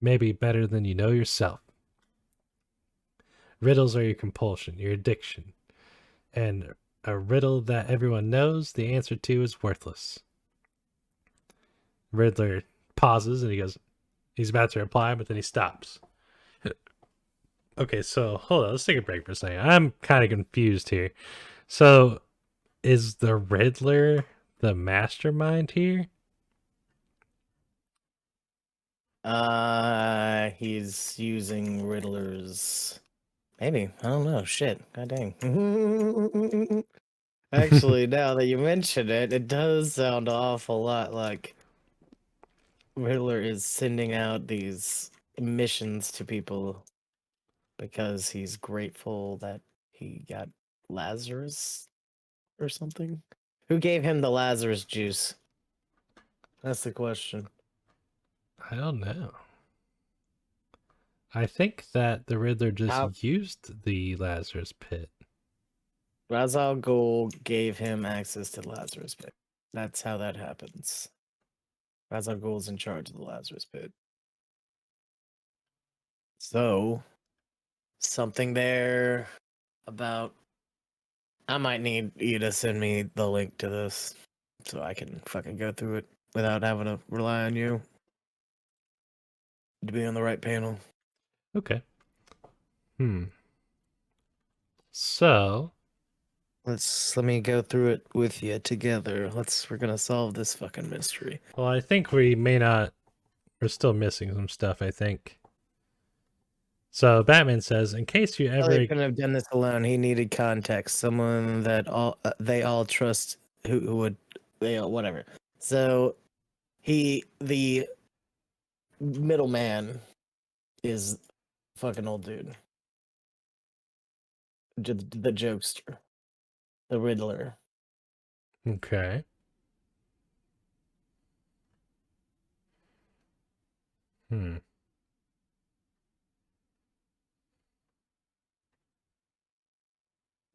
Maybe better than you know yourself. Riddles are your compulsion, your addiction. And a riddle that everyone knows the answer to is worthless. Riddler pauses and he goes, he's about to reply, but then he stops. Okay, so hold on, let's take a break for a second. I'm kind of confused here. So, is the Riddler the mastermind here? He's using Riddler's. Maybe. I don't know. Shit. God dang. Actually, now that you mention it, it does sound an awful lot like Riddler is sending out these missions to people because he's grateful that he got Lazarus or something. Who gave him the Lazarus juice? That's the question. I don't know. I think that the Riddler just used the Lazarus Pit. Ra's al Ghul gave him access to the Lazarus Pit. That's how that happens. Ra's al Ghul's in charge of the Lazarus Pit. So, something there about... I might need you to send me the link to this so I can fucking go through it without having to rely on you to be on the right panel. Okay. So, Let me go through it with you together. We're gonna solve this fucking mystery. well, I think we're still missing some stuff, I think. So Batman says, in case you ever... He couldn't have done this alone. He needed context. Someone that they all trust who would, whatever. So the middleman is fucking old dude. The jokester. The Riddler. Okay.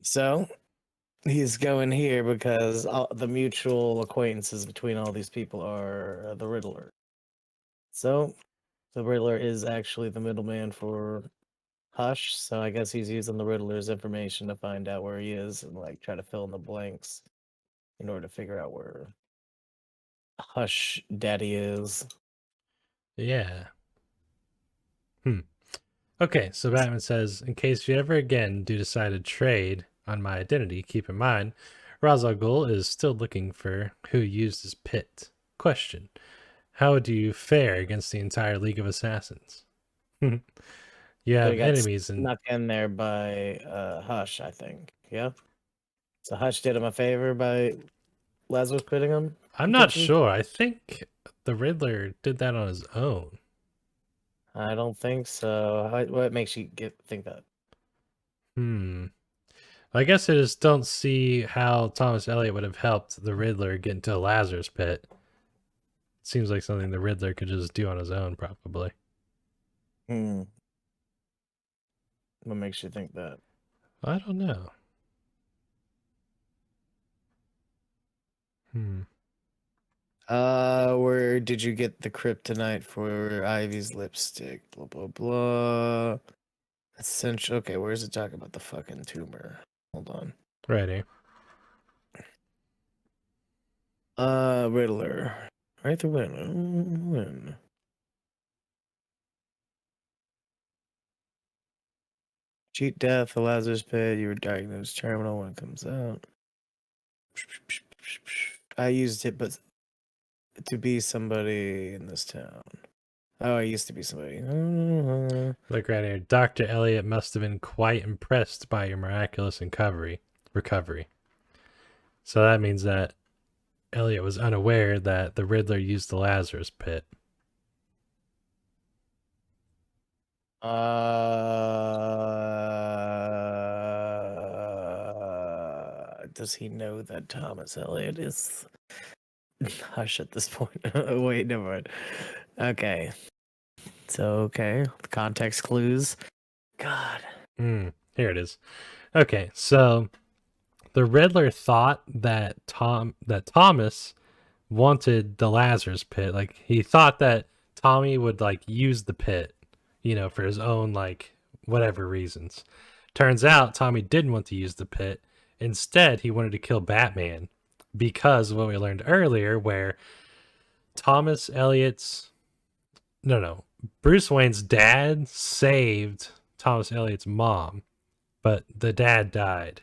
So he's going here because the mutual acquaintances between all these people are the Riddler. So the Riddler is actually the middleman for Hush. So I guess he's using the Riddler's information to find out where he is and like try to fill in the blanks in order to figure out where Hush Daddy is. Yeah. Okay, so Batman says, in case you ever again do decide to trade on my identity, keep in mind, Ra's al Ghul is still looking for who used his pit. Question: how would you fare against the entire League of Assassins? You have enemies and snuck in there by Hush, I think. Yeah. So Hush did him a favor by Lazarus pitting him? I'm not Potentially? sure. I think the Riddler did that on his own. I don't think so. What makes you think that? I guess I just don't see how Thomas Elliot would have helped the Riddler get into a Lazarus pit. Seems like something the Riddler could just do on his own, probably. Hmm. What makes you think that? I don't know. Where did you get the kryptonite for Ivy's lipstick? Blah blah blah. Essential. Okay, where's it talking about the fucking tumor? Hold on. Ready. Riddler. Right the win. Cheat death, the Lazarus pit. You were diagnosed terminal when it comes out. I used it, but to be somebody in this town. Oh, I used to be somebody. Look right here. Dr. Elliot must have been quite impressed by your miraculous recovery. So that means that Elliot was unaware that the Riddler used the Lazarus pit. Does he know that Thomas Elliot is hush at this point? Wait, never mind. Okay. So, okay. Context clues. God. Here it is. Okay, so the Riddler thought that Thomas wanted the Lazarus pit. Like, he thought that Tommy would like use the pit, for his own like whatever reasons. Turns out Tommy didn't want to use the pit. Instead, he wanted to kill Batman because of what we learned earlier, where Bruce Wayne's dad saved Thomas Elliot's mom, but the dad died.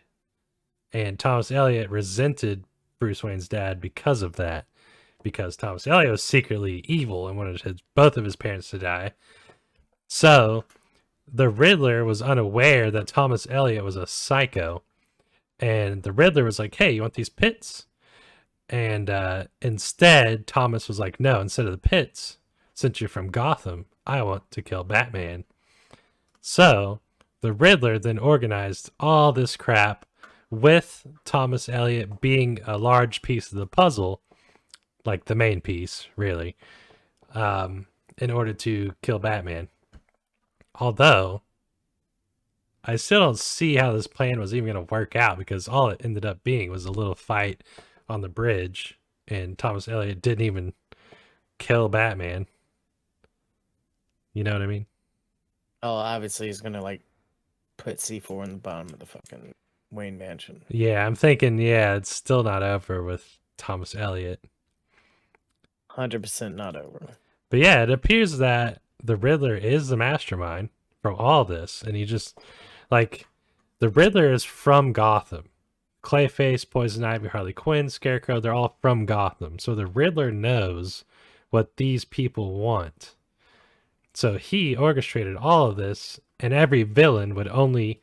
And Thomas Elliot resented Bruce Wayne's dad because of that, because Thomas Elliot was secretly evil and wanted both of his parents to die. So the Riddler was unaware that Thomas Elliot was a psycho, and the Riddler was like, hey, you want these pits? And instead, Thomas was like, no, instead of the pits, since you're from Gotham, I want to kill Batman. So the Riddler then organized all this crap with Thomas Elliot being a large piece of the puzzle, like the main piece, really, in order to kill Batman. Although, I still don't see how this plan was even going to work out, because all it ended up being was a little fight on the bridge, and Thomas Elliot didn't even kill Batman. You know what I mean? Oh, obviously he's gonna like put C4 in the bottom of the fucking Wayne Mansion. Yeah, I'm thinking, it's still not over with Thomas Elliot. 100% not over. But yeah, it appears that the Riddler is the mastermind from all this, and he just, like, the Riddler is from Gotham. Clayface, Poison Ivy, Harley Quinn, Scarecrow, they're all from Gotham. So the Riddler knows what these people want. So he orchestrated all of this, and every villain would only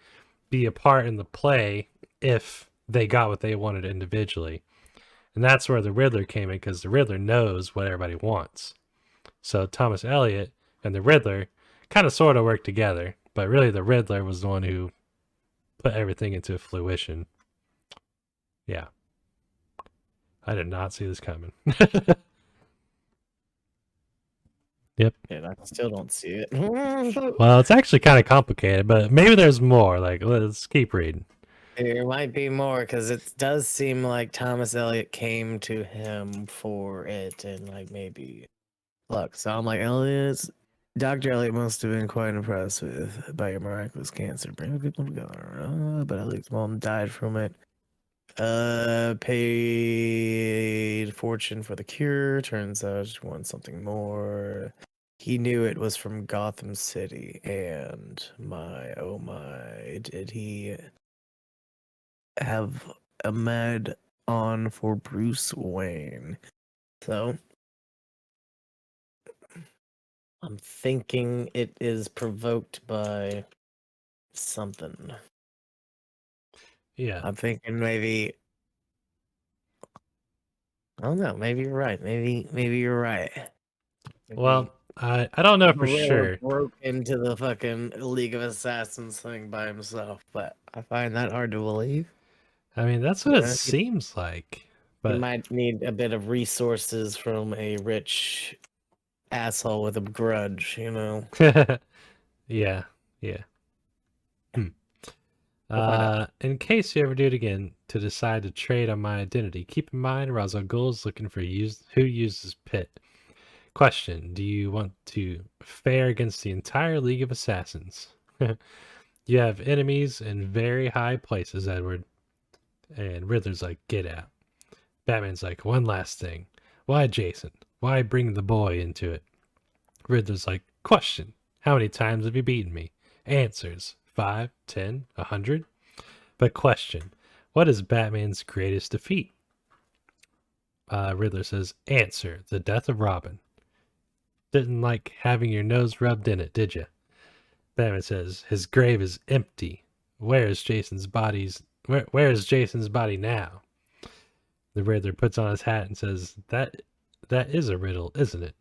be a part in the play if they got what they wanted individually. And that's where the Riddler came in, because the Riddler knows what everybody wants. So Thomas Elliot and the Riddler kind of sort of work together, but really the Riddler was the one who put everything into fruition. Yeah. I did not see this coming. Yep. Yeah, I still don't see it. Well, it's actually kind of complicated, but maybe there's more. Like, let's keep reading. There might be more, because it does seem like Thomas Elliot came to him for it, and like maybe look. So I'm like, Dr. Elliot must have been quite impressed by your miraculous cancer. Bring people together. But Elliot's mom died from it. Paid fortune for the cure. Turns out she wanted something more. He knew it was from Gotham City, and oh my, did he have a med on for Bruce Wayne? So I'm thinking it is provoked by something. Yeah. I'm thinking maybe don't know. Maybe you're right. Maybe you're right. Maybe Well, I don't know for Riddler sure. broke into the fucking League of Assassins thing by himself, but I find that hard to believe. I mean, that's what it Yeah, seems like. You But might need a bit of resources from a rich asshole with a grudge, you know. yeah, yeah. We'll find out. In case you ever do it again to decide to trade on my identity, keep in mind Ra's al Ghul is looking for who uses Pit. Question: do you want to fare against the entire League of Assassins? You have enemies in very high places, Edward. And Riddler's like, get out. Batman's like, one last thing. Why Jason? Why bring the boy into it? Riddler's like, question: how many times have you beaten me? Answers: 5, 10, 100. But question: what is Batman's greatest defeat? Riddler says, answer: the death of Robin. Didn't like having your nose rubbed in it, did you? Batman says, his grave is empty. Where is Jason's body now? The Riddler puts on his hat and says, that is a riddle, isn't it?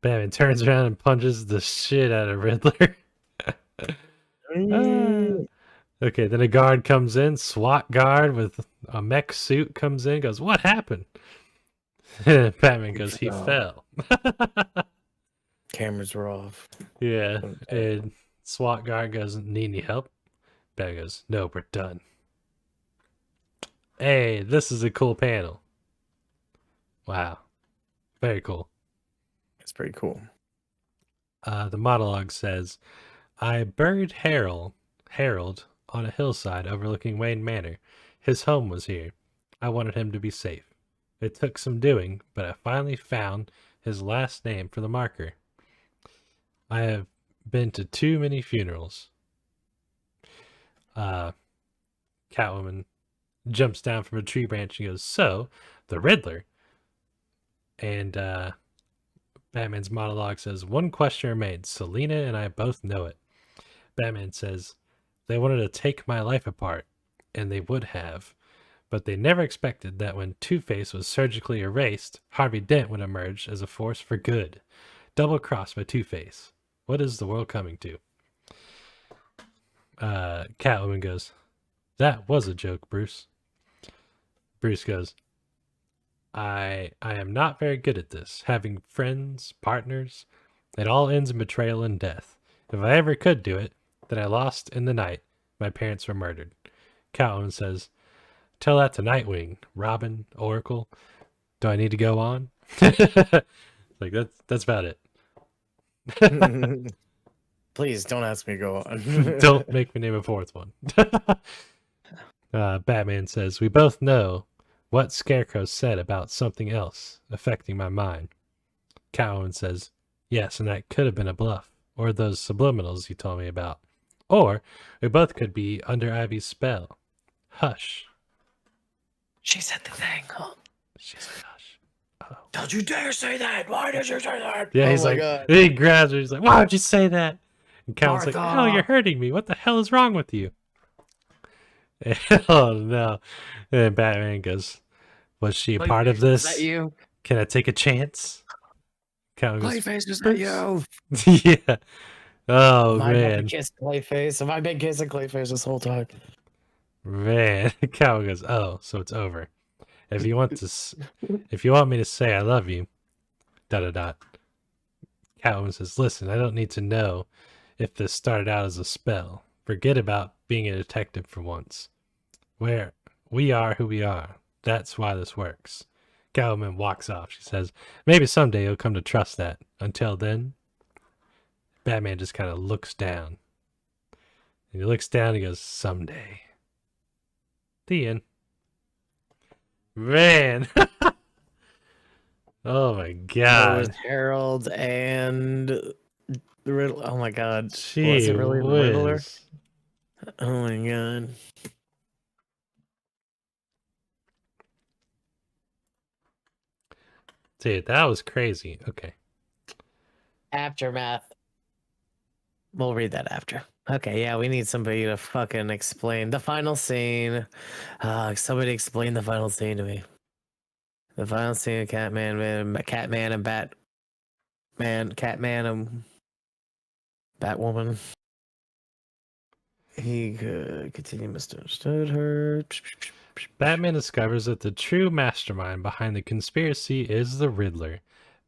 Batman turns around and punches the shit out of Riddler. Okay, then a guard comes in, SWAT guard with a mech suit comes in, goes, what happened? Batman goes, he fell. Cameras were off. Yeah, and SWAT guard goes, need any help? Batman goes, no, we're done. Hey, this is a cool panel. Wow. Very cool. It's pretty cool. The monologue says, I buried Harold on a hillside overlooking Wayne Manor. His home was here. I wanted him to be safe. It took some doing, but I finally found his last name for the marker. I have been to too many funerals. Catwoman jumps down from a tree branch and goes, so, the Riddler. And Batman's monologue says, one question remains. Selina and I both know it. Batman says, they wanted to take my life apart, and they would have, but they never expected that when Two-Face was surgically erased, Harvey Dent would emerge as a force for good. Double crossed by Two-Face. What is the world coming to? Catwoman goes, that was a joke, Bruce. Bruce goes, I am not very good at this. Having friends, partners, it all ends in betrayal and death. If I ever could do it, then I lost in the night. My parents were murdered. Catwoman says, tell that to Nightwing, Robin, Oracle. Do I need to go on? Like that's about it. Please don't ask me to go on. Don't make me name a fourth one. Batman says, we both know what Scarecrow said about something else affecting my mind. Catwoman says, yes, and that could have been a bluff, or those subliminals you told me about. Or we both could be under Ivy's spell. Hush. She said the thing. Huh? She's like, hush. Uh-oh. Don't you dare say that. Why did you say that? Yeah, Oh he's my like, God. he grabs her. He's like, why would you say that? And Catwoman's like, Martha. oh, you're hurting me. What the hell is wrong with you? Oh, no. And Batman goes, was she a part of this? Is that you? Can I take a chance? Catwoman goes, Clayface, is that you? yeah. Oh, Am I about to man. kiss Clayface? Have I been kissing Clayface this whole time? Man. Catwoman goes, oh, so it's over. If you want me to say I love you, ... Catwoman says, listen, I don't need to know if this started out as a spell. Forget about being a detective for once. We are who we are. That's why this works. Catwoman walks off. She says, maybe someday you'll come to trust that. Until then, Batman just kind of looks down. And he looks down and he goes, someday. The end. Man. Oh my It god. was Harold and the Riddler. Oh my God. Gee Was it really the Riddler? whiz. Oh my God. Dude, that was crazy. Okay. Aftermath. We'll read that after. Okay, yeah, we need somebody to fucking explain the final scene. Somebody explain the final scene to me. The final scene of Catman and Batman, Catman and Batwoman. He could continue misunderstood her. Batman discovers that the true mastermind behind the conspiracy is the Riddler.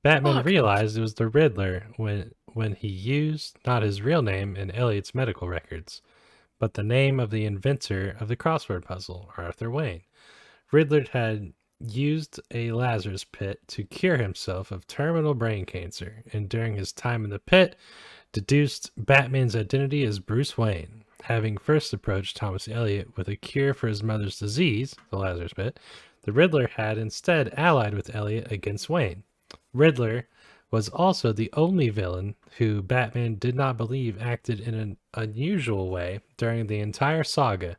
Batman Fuck. realized it was the Riddler when he used not his real name in Elliot's medical records, but the name of the inventor of the crossword puzzle, Arthur Wayne. Riddler had used a Lazarus pit to cure himself of terminal brain cancer, and during his time in the pit, deduced Batman's identity as Bruce Wayne. Having first approached Thomas Elliot with a cure for his mother's disease, the Lazarus pit, the Riddler had instead allied with Elliot against Wayne. Riddler was also the only villain who Batman did not believe acted in an unusual way during the entire saga.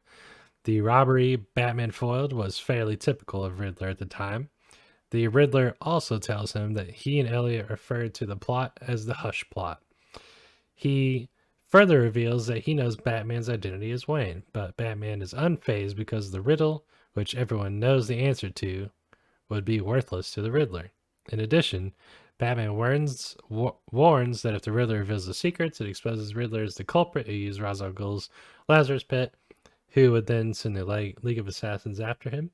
The robbery Batman foiled was fairly typical of Riddler at the time. The Riddler also tells him that he and Elliot referred to the plot as the Hush Plot. He further reveals that he knows Batman's identity as Wayne, but Batman is unfazed because the riddle, which everyone knows the answer to, would be worthless to the Riddler. In addition, Batman warns that if the Riddler reveals the secrets, it exposes Riddler as the culprit who used Ra's al Ghul's Lazarus pit, who would then send the League of Assassins after him.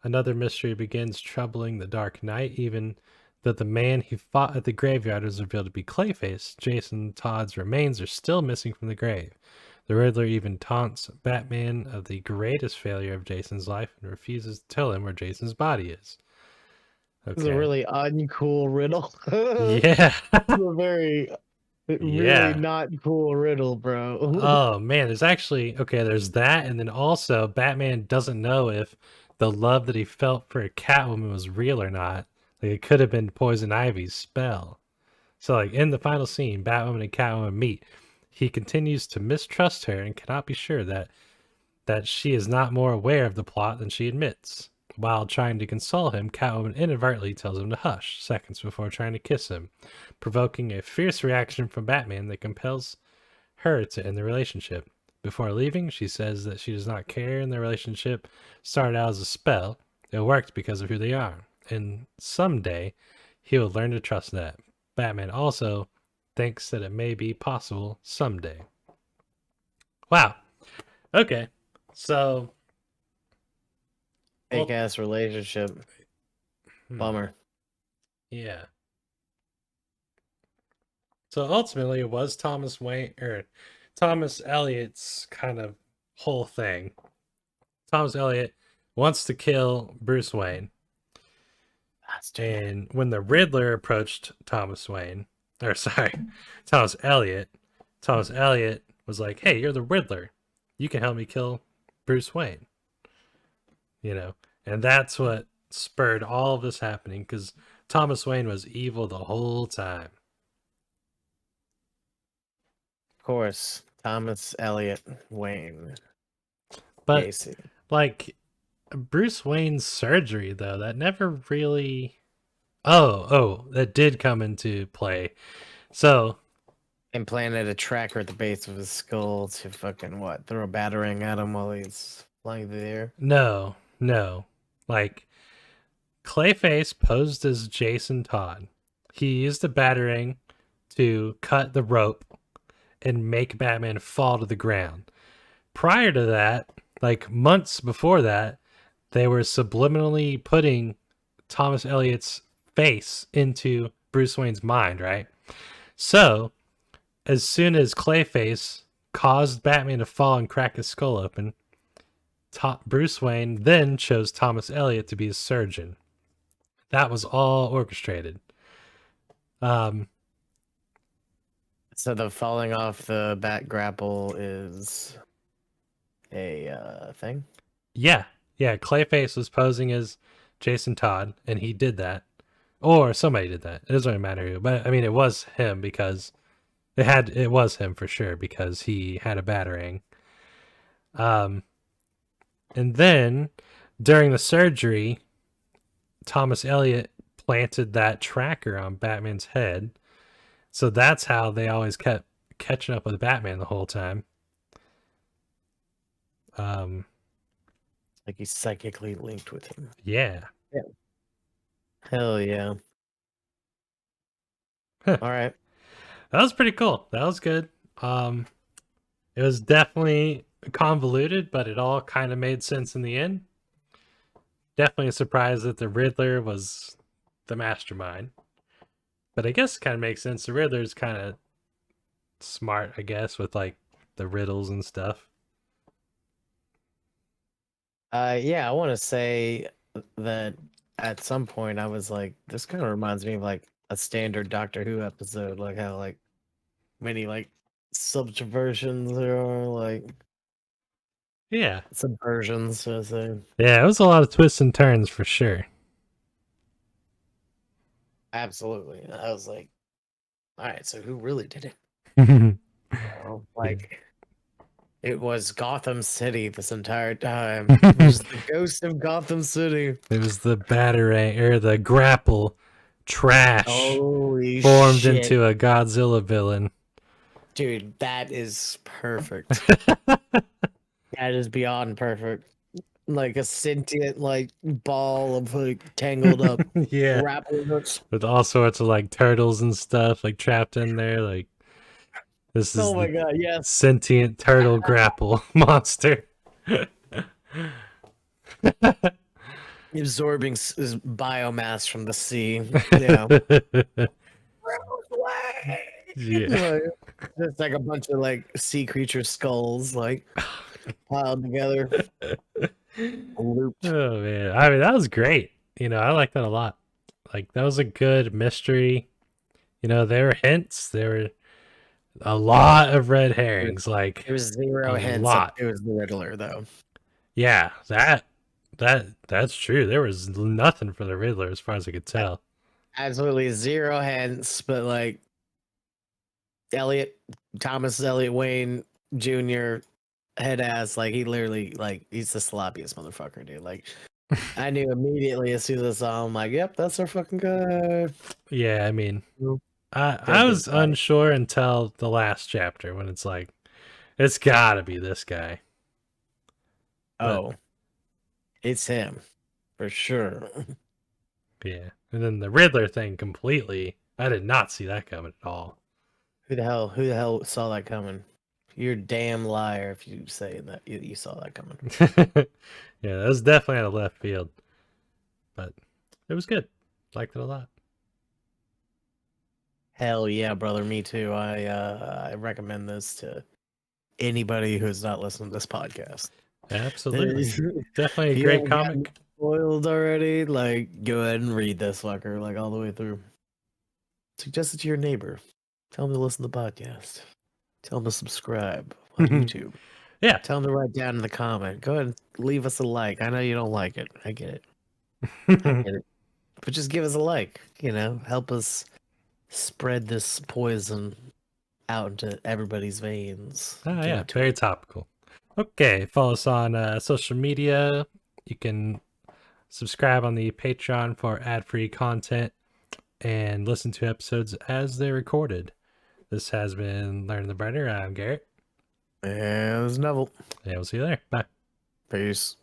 Another mystery begins troubling the Dark Knight, even though the man he fought at the graveyard was revealed to be Clayface. Jason Todd's remains are still missing from the grave. The Riddler even taunts Batman of the greatest failure of Jason's life and refuses to tell him where Jason's body is. This is a really uncool riddle. Yeah. It's a very, really not cool riddle, bro. Oh, man. There's actually, there's that. And then also, Batman doesn't know if the love that he felt for Catwoman was real or not. Like, it could have been Poison Ivy's spell. So, like, in the final scene, Batwoman and Catwoman meet. He continues to mistrust her and cannot be sure that she is not more aware of the plot than she admits. While trying to console him, Catwoman inadvertently tells him to hush, seconds before trying to kiss him, provoking a fierce reaction from Batman that compels her to end the relationship. Before leaving, she says that she does not care and their relationship started out as a spell. It worked because of who they are. And someday, he will learn to trust that. Batman also thinks that it may be possible someday. Wow. Okay. So... fake ass relationship. Bummer. Yeah. So ultimately, it was Thomas Elliot's kind of whole thing. Thomas Elliot wants to kill Bruce Wayne. And when the Riddler approached Thomas Elliot was like, "Hey, you're the Riddler. You can help me kill Bruce Wayne." You know, and that's what spurred all of this happening, because Thomas Wayne was evil the whole time. Of course, Thomas Elliot Wayne. But Casey. like Bruce Wayne's surgery, though, that never really. Oh, that did come into play. So implanted a tracker at the base of his skull to fucking what? Throw a batarang at him while he's flying through the air? No. Like, Clayface posed as Jason Todd. He used the batarang to cut the rope and make Batman fall to the ground. Prior to that, like months before that, they were subliminally putting Thomas Elliot's face into Bruce Wayne's mind, right? So, as soon as Clayface caused Batman to fall and crack his skull open, Bruce Wayne then chose Thomas Elliot to be his surgeon. That was all orchestrated. So the falling off the bat grapple is a thing? Yeah. Clayface was posing as Jason Todd, and he did that. Or somebody did that. It doesn't really matter who. But, I mean, it was him because... It was him for sure, because he had a batarang. And then, during the surgery, Thomas Elliot planted that tracker on Batman's head. So that's how they always kept catching up with Batman the whole time. Like he's psychically linked with him. Yeah. Hell yeah. Huh. All right. That was pretty cool. That was good. It was definitely convoluted, but it all kind of made sense in the end. Definitely surprised that the Riddler was the mastermind. But I guess it kind of makes sense. The Riddler's kind of smart, I guess, with like the riddles and stuff. Yeah, I want to say that at some point I was like, this kind of reminds me of like a standard Doctor Who episode, like how like many like subversions there are, like Yeah. subversions, so to say. Yeah, it was a lot of twists and turns for sure. Absolutely. I was like, all right, so who really did it? Well, like, it was Gotham City this entire time. It was the ghost of Gotham City. It was the Batarang or the Grapple trash Holy formed shit. into a Godzilla villain. Dude, that is perfect. That is beyond perfect. Like a sentient, like, ball of, like, tangled up Yeah. grappling hooks. With all sorts of like turtles and stuff like trapped in there. Like this is Oh my the god, yes. sentient turtle grapple monster. Absorbing biomass from the sea. Yeah. Yeah. Like, just like a bunch of like sea creature skulls like piled together. Looped. Oh man. I mean that was great. You know, I like that a lot. Like that was a good mystery. You know, there were hints, there were a lot of red herrings, like There was zero a hints lot. it was the Riddler though. Yeah, that's true. There was nothing for the Riddler as far as I could tell. Absolutely zero hints, but like Thomas Elliot Wayne Jr. head ass, like he literally like he's the sloppiest motherfucker, dude. Like I knew immediately as soon as I saw him, like, yep, that's our fucking guy. Yeah, I mean, Nope. I was unsure until the last chapter when it's like, it's gotta be this guy. Oh, it's him for sure. Yeah, and then the Riddler thing completely, I did not see that coming at all. Who the hell saw that coming? You're a damn liar if you say that you saw that coming. Yeah, that was definitely out of left field, but it was good. Liked it a lot. Hell yeah, brother, me too. I recommend this to anybody who's not listening to this podcast. Absolutely, If definitely a you great haven't gotten comic. spoiled already, like go ahead and read this fucker like all the way through. Suggest it to your neighbor. Tell them to listen to the podcast. Tell them to subscribe on YouTube. Yeah, Tell them to write down in the comment. Go ahead and leave us a like. I know you don't like it. I get it. I get it. But just give us a like. You know, help us spread this poison out into everybody's veins. Oh Give yeah, it to very topical. Okay, follow us on social media. You can subscribe on the Patreon for ad-free content and listen to episodes as they're recorded. This has been Learn the Brighter. I'm Garrett. And there's Neville. And we'll see you there. Bye. Peace.